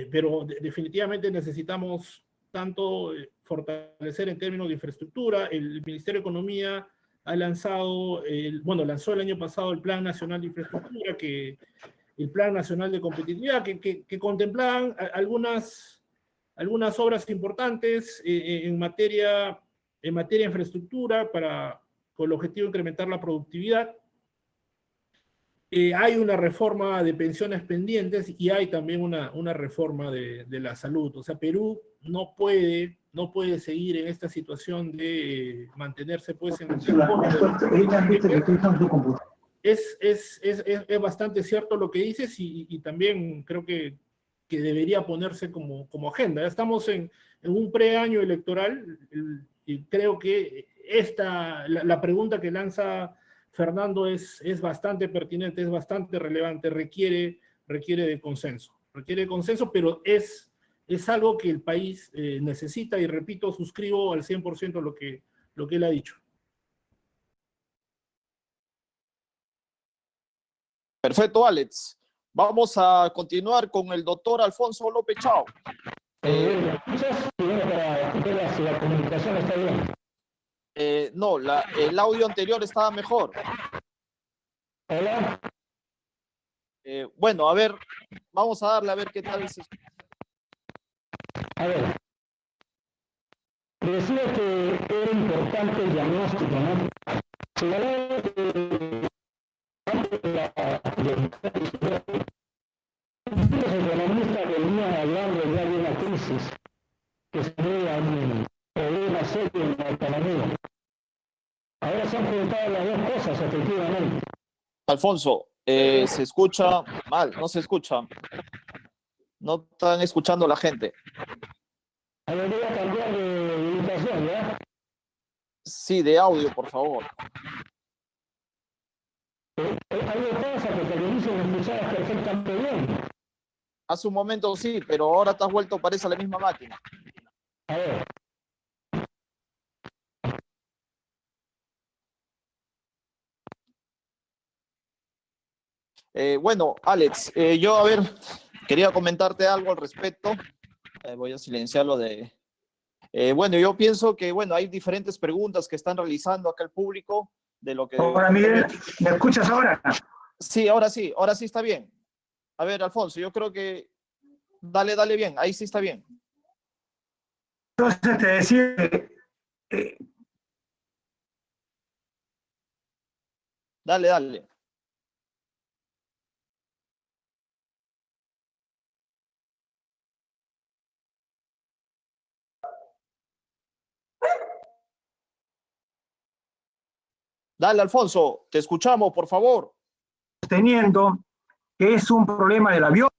Speaker 1: pero definitivamente necesitamos tanto fortalecer en términos de infraestructura. El Ministerio de Economía ha lanzado, lanzó el año pasado el Plan Nacional de Infraestructura, el Plan Nacional de Competitividad, que contemplaban algunas obras importantes en materia de infraestructura con el objetivo de incrementar la productividad. Hay una reforma de pensiones pendientes y hay también una reforma de la salud. O sea, Perú no puede seguir en esta situación de mantenerse pues en es bastante cierto lo que dices y también creo que debería ponerse como agenda. Estamos en un preaño electoral y creo que la pregunta que lanza Fernando es bastante pertinente, es bastante relevante, requiere de consenso. Requiere de consenso, pero es algo que el país necesita, y repito, suscribo al 100% lo que él ha dicho.
Speaker 2: Perfecto, Alex. Vamos a continuar con el doctor Alfonso López Chao.
Speaker 4: ¿Escuchas? Primero para ver si la comunicación está bien.
Speaker 2: No, el audio anterior estaba mejor.
Speaker 4: Hola.
Speaker 2: Bueno, a ver, vamos a darle a ver qué tal se escucha.
Speaker 4: A ver. Decía que era importante el diagnóstico, ¿no? Señalaba que los economistas venían hablando ya de una crisis que sería un problema serio en la economía. Ahora se han juntado las dos cosas, efectivamente.
Speaker 2: Alfonso, se escucha mal, no se escucha. No están escuchando la gente.
Speaker 4: A ver, voy a cambiar de ubicación, ¿ya?
Speaker 2: Sí, de audio, por favor.
Speaker 4: Algo pasa porque al inicio me escuchabas perfectamente bien.
Speaker 2: Hace un momento sí, pero ahora te has vuelto, parece, a la misma máquina.
Speaker 4: A ver.
Speaker 2: Bueno, Alex, yo, a ver, quería comentarte algo al respecto. Voy a silenciarlo de... bueno, yo pienso que, bueno, hay diferentes preguntas que están realizando acá el público de lo que...
Speaker 5: Hola, Miguel, ¿me escuchas ahora?
Speaker 2: Sí, ahora sí está bien. A ver, Alfonso, yo creo que... Dale bien, ahí sí está bien.
Speaker 5: Entonces te decía que
Speaker 2: Dale. Dale, Alfonso, te escuchamos, por favor.
Speaker 5: teniendo que es un problema de la biología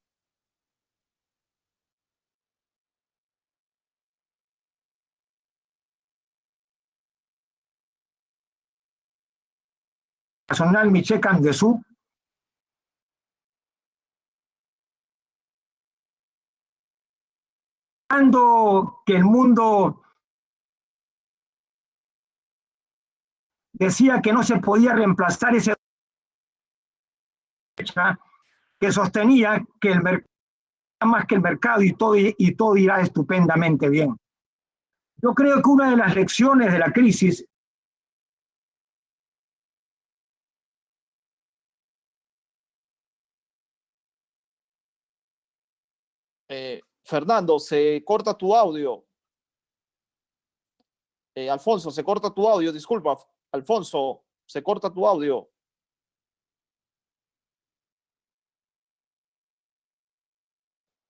Speaker 5: personal Michoacán de Sur, cuando que el mundo decía que no se podía reemplazar ese que sostenía que el mercado más que el mercado y todo irá estupendamente bien. Yo creo que una de las lecciones de la crisis
Speaker 2: Fernando, se corta tu audio. Alfonso, se corta tu audio, disculpa. Alfonso, se corta tu audio.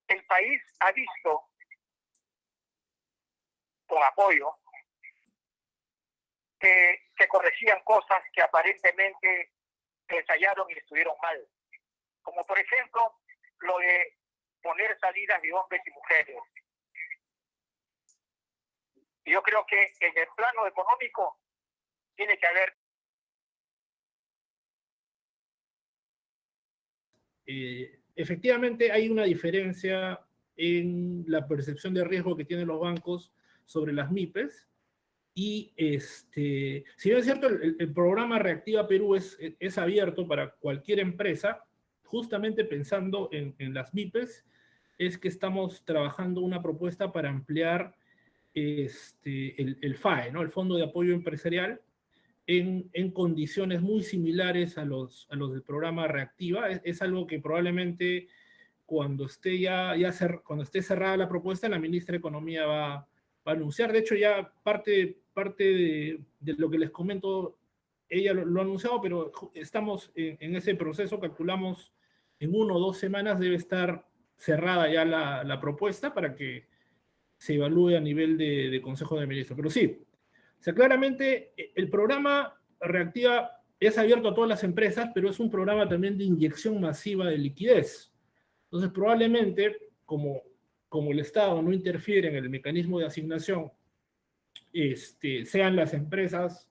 Speaker 6: El país ha visto con apoyo que se corregían cosas que aparentemente ensayaron y estuvieron mal, como por ejemplo lo de poner salidas de hombres y mujeres. Yo creo que en el plano económico tiene que haber
Speaker 1: efectivamente hay una diferencia en la percepción de riesgo que tienen los bancos sobre las MIPES, y si bien es cierto, el programa Reactiva Perú es abierto para cualquier empresa, justamente pensando en las MIPES, es que estamos trabajando una propuesta para ampliar el FAE, ¿no? El Fondo de Apoyo Empresarial, en condiciones muy similares a los del programa Reactiva. Es algo que probablemente cuando esté cuando esté cerrada la propuesta, la ministra de Economía va a anunciar. De hecho, ya parte de lo que les comento, ella lo ha anunciado, pero estamos en ese proceso. Calculamos en 1 o 2 semanas debe estar cerrada ya la propuesta para que se evalúe a nivel de Consejo de Ministros. Pero sí, o sea, claramente el programa Reactiva es abierto a todas las empresas, pero es un programa también de inyección masiva de liquidez. Entonces, probablemente, como el Estado no interfiere en el mecanismo de asignación sean las empresas,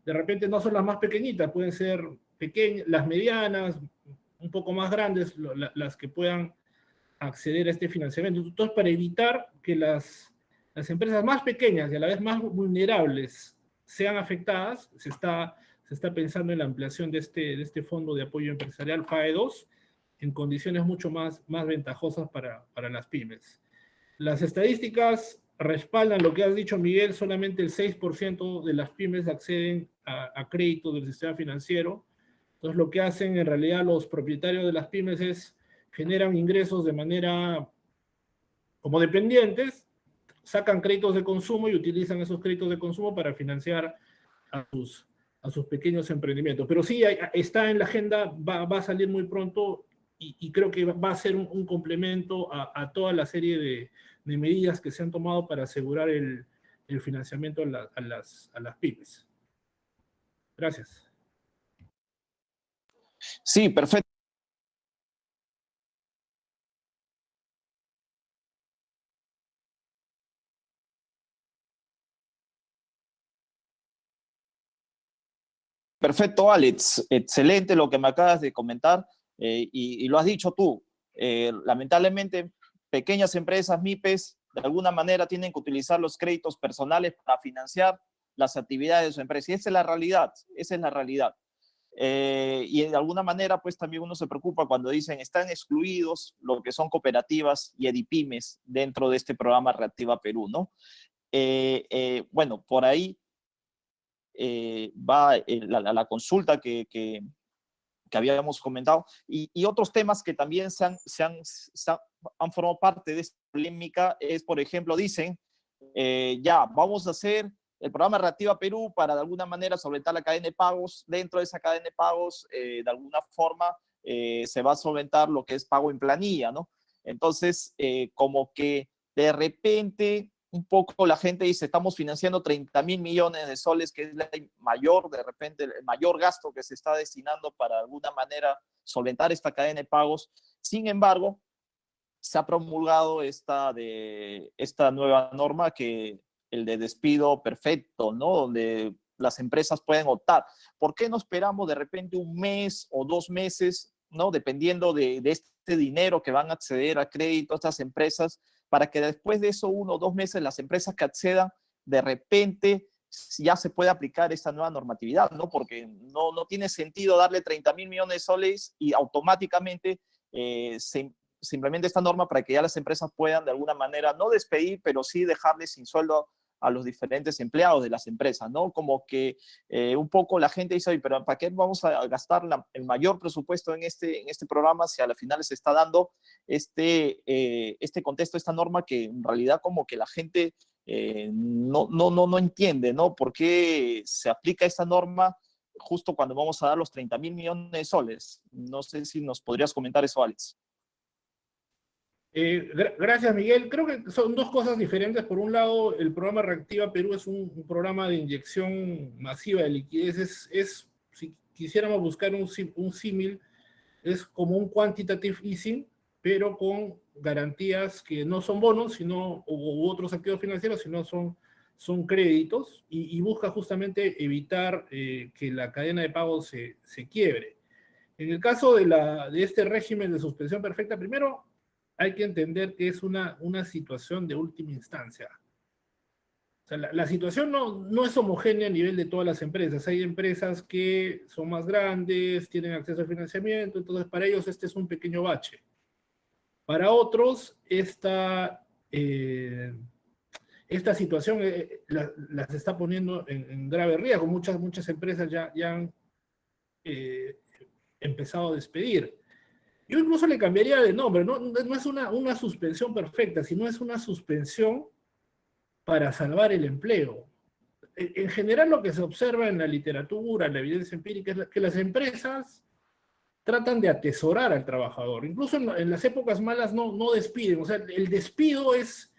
Speaker 1: de repente no son las más pequeñitas, pueden ser pequeñas, las medianas, un poco más grandes, las que puedan acceder a este financiamiento. Entonces, para evitar que las empresas más pequeñas y a la vez más vulnerables sean afectadas, se está pensando en la ampliación de este fondo de apoyo empresarial FAE2 en condiciones mucho más ventajosas para las pymes. Las estadísticas respaldan lo que has dicho, Miguel. Solamente el 6% de las pymes acceden a créditos del sistema financiero. Entonces, lo que hacen en realidad los propietarios de las pymes es generan ingresos de manera como dependientes, sacan créditos de consumo y utilizan esos créditos de consumo para financiar a sus pequeños emprendimientos. Pero sí, está en la agenda, va a salir muy pronto y creo que va a ser un complemento a toda la serie de medidas que se han tomado para asegurar el financiamiento a las pymes. Gracias.
Speaker 2: Sí, perfecto. Perfecto, Alex. Excelente lo que me acabas de comentar y lo has dicho tú. Lamentablemente, pequeñas empresas, MIPES, de alguna manera tienen que utilizar los créditos personales para financiar las actividades de su empresa. Y esa es la realidad, esa es la realidad. Y de alguna manera, pues también uno se preocupa cuando dicen están excluidos lo que son cooperativas y edipymes dentro de este programa Reactiva Perú, ¿no? Bueno, por ahí va la consulta que habíamos comentado y otros temas que también han formado parte de esta polémica es, por ejemplo, dicen, ya, vamos a hacer el programa Reactiva Perú para de alguna manera solventar la cadena de pagos. Dentro de esa cadena de pagos, de alguna forma, se va a solventar lo que es pago en planilla, ¿no? Entonces, como que de repente un poco la gente dice, estamos financiando 30.000 millones de soles, que es el mayor, de repente, el mayor gasto que se está destinando para de alguna manera solventar esta cadena de pagos. Sin embargo, se ha promulgado esta nueva norma, que el de despido perfecto, ¿no? Donde las empresas pueden optar. ¿Por qué no esperamos de repente un mes o 2 meses, ¿no? Dependiendo de este dinero que van a acceder a crédito a estas empresas, para que después de eso 1 o 2 meses las empresas que accedan, de repente ya se puede aplicar esta nueva normatividad, ¿no? Porque no tiene sentido darle 30.000 millones de soles y automáticamente simplemente esta norma para que ya las empresas puedan de alguna manera no despedir, pero sí dejarles sin sueldo a los diferentes empleados de las empresas, ¿no? Como que un poco la gente dice, pero ¿para qué vamos a gastar el mayor presupuesto en este programa si a la final se está dando este contexto, esta norma que en realidad como que la gente no entiende, ¿no? ¿Por qué se aplica esta norma justo cuando vamos a dar los 30.000 millones de soles? No sé si nos podrías comentar eso, Alex.
Speaker 1: Gracias, Miguel. Creo que son dos cosas diferentes. Por un lado, el programa Reactiva Perú es un programa de inyección masiva de liquidez. Si quisiéramos buscar un símil, es como un quantitative easing, pero con garantías que no son bonos u otros activos financieros, sino son créditos, y busca justamente evitar que la cadena de pagos se quiebre. En el caso de este régimen de suspensión perfecta, primero hay que entender que es una situación de última instancia. O sea, la situación no es homogénea a nivel de todas las empresas. Hay empresas que son más grandes, tienen acceso al financiamiento, entonces para ellos este es un pequeño bache. Para otros, esta situación las está poniendo en grave riesgo. Muchas empresas ya han empezado a despedir. Yo incluso le cambiaría de nombre, no es una suspensión perfecta, sino es una suspensión para salvar el empleo. En general lo que se observa en la literatura, en la evidencia empírica, es que las empresas tratan de atesorar al trabajador. Incluso en las épocas malas no despiden. O sea, el despido es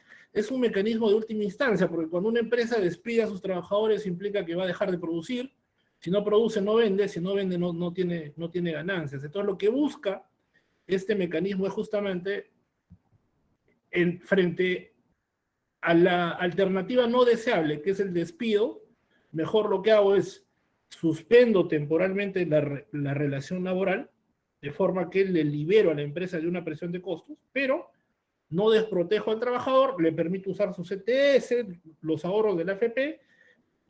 Speaker 1: un mecanismo de última instancia, porque cuando una empresa despide a sus trabajadores implica que va a dejar de producir. Si no produce, no vende. Si no vende, no tiene ganancias. Entonces lo que busca este mecanismo es justamente frente a la alternativa no deseable, que es el despido, mejor lo que hago es suspendo temporalmente la relación laboral, de forma que le libero a la empresa de una presión de costos, pero no desprotejo al trabajador, le permito usar su CTS, los ahorros de la AFP,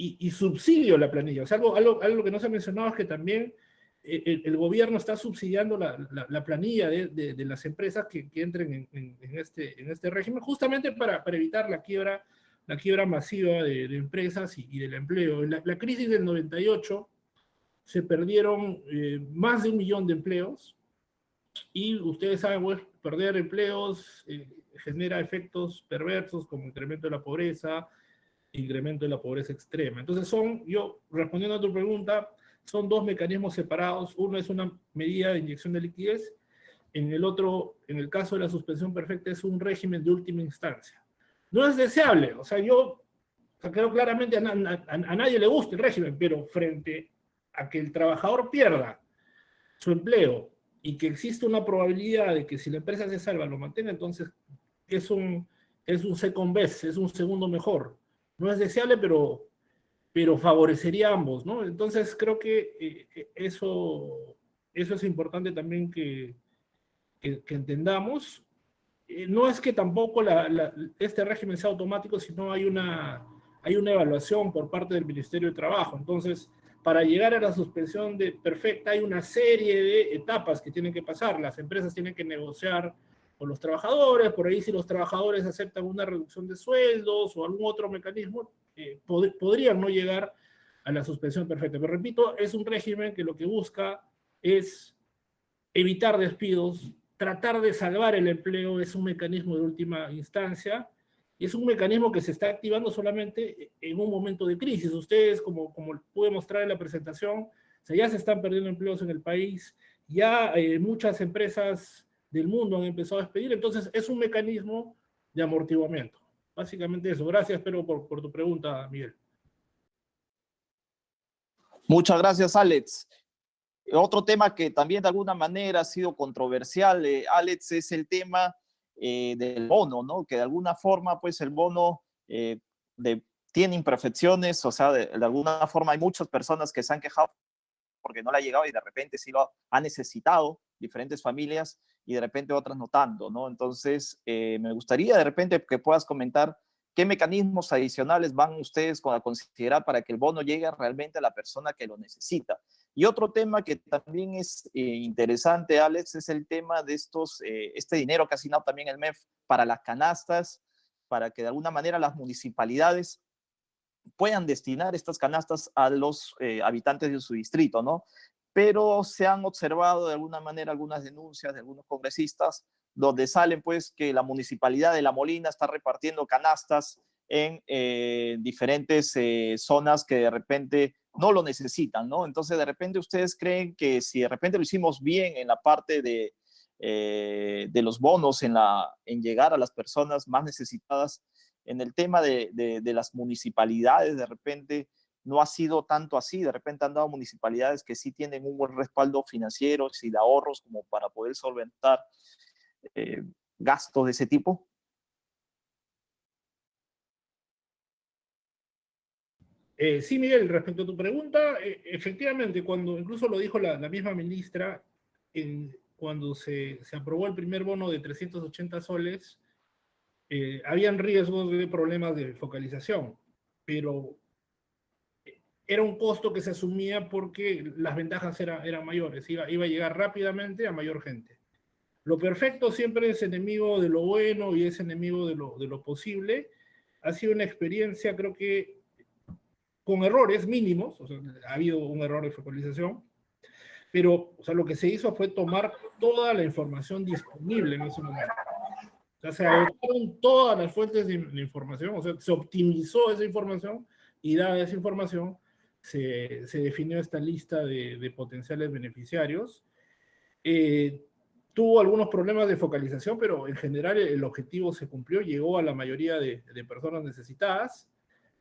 Speaker 1: y subsidio la planilla. O sea, algo que no se ha mencionado es que también el gobierno está subsidiando la planilla de las empresas que entren en este régimen, justamente para evitar la quiebra masiva de empresas y del empleo. En la crisis del 98 se perdieron más de 1 millón de empleos, y ustedes saben, pues, perder empleos genera efectos perversos como incremento de la pobreza extrema. Entonces respondiendo a tu pregunta, son dos mecanismos separados. Uno es una medida de inyección de liquidez, en el caso de la suspensión perfecta, es un régimen de última instancia. No es deseable, o sea, creo claramente a nadie le gusta el régimen, pero frente a que el trabajador pierda su empleo y que existe una probabilidad de que si la empresa se salva lo mantenga, entonces es un second best, es un segundo mejor. No es deseable, pero favorecería a ambos, ¿no? Entonces creo que eso es importante también que entendamos. No es que tampoco este régimen sea automático, sino hay una evaluación por parte del Ministerio de Trabajo. Entonces, para llegar a la suspensión perfecta hay una serie de etapas que tienen que pasar. Las empresas tienen que negociar con los trabajadores, por ahí si los trabajadores aceptan una reducción de sueldos o algún otro mecanismo, podrían no llegar a la suspensión perfecta. Pero repito, es un régimen que lo que busca es evitar despidos, tratar de salvar el empleo, es un mecanismo de última instancia, y es un mecanismo que se está activando solamente en un momento de crisis. Ustedes, como pude mostrar en la presentación, o sea, ya se están perdiendo empleos en el país, ya muchas empresas del mundo han empezado a despedir, entonces es un mecanismo de amortiguamiento. Básicamente eso. Gracias, Pedro, por tu pregunta, Miguel.
Speaker 2: Muchas gracias, Alex. Otro tema que también de alguna manera ha sido controversial, Alex, es el tema del bono, ¿no? Que de alguna forma, pues el bono tiene imperfecciones, o sea, de alguna forma hay muchas personas que se han quejado porque no le ha llegado y de repente sí lo ha necesitado, diferentes familias, y de repente otras no tanto, ¿no? Entonces, me gustaría de repente que puedas comentar qué mecanismos adicionales van ustedes a considerar para que el bono llegue realmente a la persona que lo necesita. Y otro tema que también es interesante, Alex, es el tema de este dinero que ha asignado también el MEF para las canastas, para que de alguna manera las municipalidades puedan destinar estas canastas a los habitantes de su distrito, ¿no? Pero se han observado de alguna manera algunas denuncias de algunos congresistas donde salen pues que la municipalidad de La Molina está repartiendo canastas en diferentes zonas que de repente no lo necesitan, ¿no? Entonces de repente ustedes creen que si de repente lo hicimos bien en la parte de los bonos, en llegar a las personas más necesitadas, en el tema de las municipalidades, de repente no ha sido tanto así. De repente han dado municipalidades que sí tienen un buen respaldo financiero y de ahorros como para poder solventar gastos de ese tipo.
Speaker 1: Sí, Miguel, respecto a tu pregunta, efectivamente, incluso lo dijo la misma ministra, cuando se aprobó el primer bono de 380 soles, habían riesgos de problemas de focalización, pero era un costo que se asumía porque las ventajas eran mayores, iba a llegar rápidamente a mayor gente. Lo perfecto siempre es enemigo de lo bueno y es enemigo de lo posible. Ha sido una experiencia, creo que con errores mínimos, o sea, ha habido un error de focalización, pero o sea, lo que se hizo fue tomar toda la información disponible en ese momento. O sea, se agotaron todas las fuentes de información, o sea, se optimizó esa información y dada esa información se definió esta lista de potenciales beneficiarios. Tuvo algunos problemas de focalización, pero en general el objetivo se cumplió, llegó a la mayoría de personas necesitadas.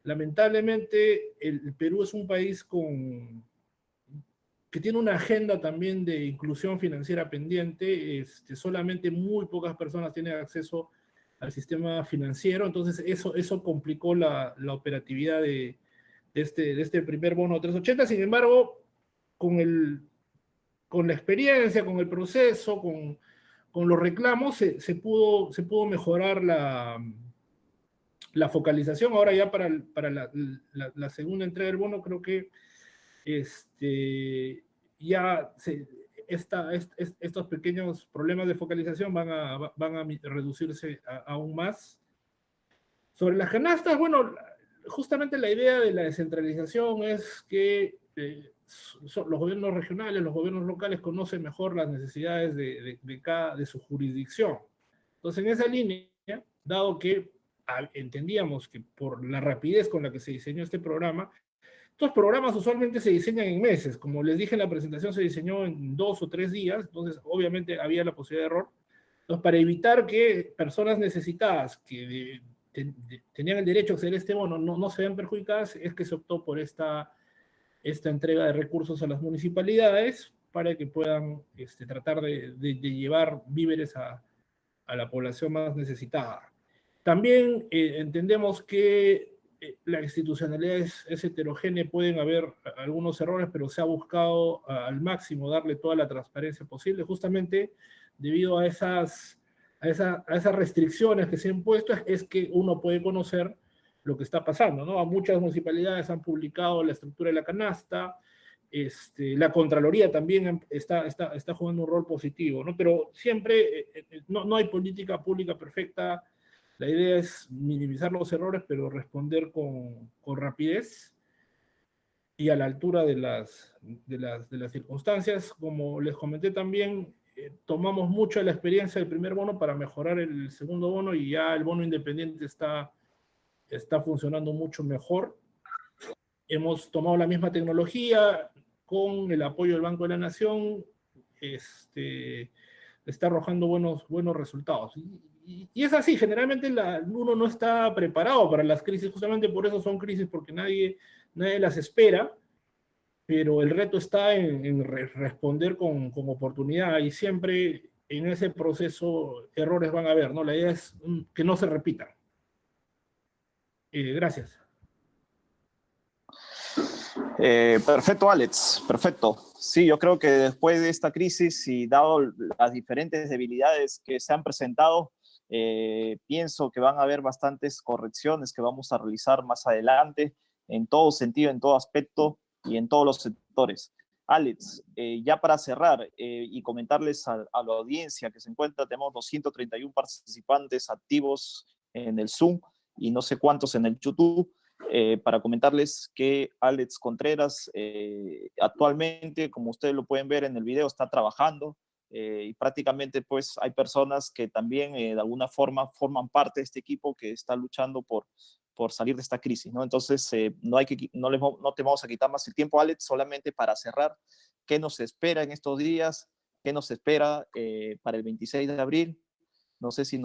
Speaker 1: Lamentablemente, el Perú es un país que tiene una agenda también de inclusión financiera pendiente. Solamente muy pocas personas tienen acceso al sistema financiero, entonces eso complicó la operatividad de este primer bono 380. Sin embargo, con la experiencia, con el proceso, con los reclamos, se pudo mejorar la focalización. Ahora ya para la segunda entrega del bono, creo que ya estos pequeños problemas de focalización van a reducirse aún más. Sobre las canastas, bueno, justamente la idea de la descentralización es que los gobiernos regionales, los gobiernos locales conocen mejor las necesidades de su jurisdicción. Entonces, en esa línea, dado que entendíamos que por la rapidez con la que se diseñó este programa, estos programas usualmente se diseñan en meses. Como les dije en la presentación, se diseñó en 2 o 3 días, entonces obviamente había la posibilidad de error. Entonces, para evitar que personas necesitadas que tenían el derecho a acceder a este bono no se vean perjudicadas, es que se optó por esta entrega de recursos a las municipalidades para que puedan tratar de llevar víveres a la población más necesitada. También entendemos que la institucionalidad es heterogénea, pueden haber algunos errores, pero se ha buscado al máximo darle toda la transparencia posible, justamente debido a esas restricciones que se han puesto, es que uno puede conocer lo que está pasando, ¿no? A muchas municipalidades han publicado la estructura de la canasta, la Contraloría también está jugando un rol positivo, ¿no? Pero siempre no hay política pública perfecta. La idea es minimizar los errores, pero responder con rapidez y a la altura de las circunstancias. Como les comenté también, tomamos mucho de la experiencia del primer bono para mejorar el segundo bono, y ya el bono independiente está funcionando mucho mejor. Hemos tomado la misma tecnología, con el apoyo del Banco de la Nación, está arrojando buenos resultados. Y es así, generalmente uno no está preparado para las crisis, justamente por eso son crisis, porque nadie las espera, pero el reto está en responder con oportunidad, y siempre en ese proceso errores van a haber, ¿no? La idea es que no se repitan. Gracias.
Speaker 2: Perfecto, Alex, perfecto. Sí, yo creo que después de esta crisis y dado las diferentes debilidades que se han presentado, pienso que van a haber bastantes correcciones que vamos a realizar más adelante, en todo sentido, en todo aspecto y en todos los sectores. Alex, ya para cerrar y comentarles a la audiencia que se encuentra, tenemos 231 participantes activos en el Zoom y no sé cuántos en el YouTube. Para comentarles que Alex Contreras actualmente, como ustedes lo pueden ver en el video, está trabajando y prácticamente pues hay personas que también de alguna forma forman parte de este equipo que está luchando por salir de esta crisis, ¿no? Entonces no te vamos a quitar más el tiempo, Alex, solamente para cerrar, ¿qué nos espera en estos días? ¿Qué nos espera para el 26 de abril? No sé si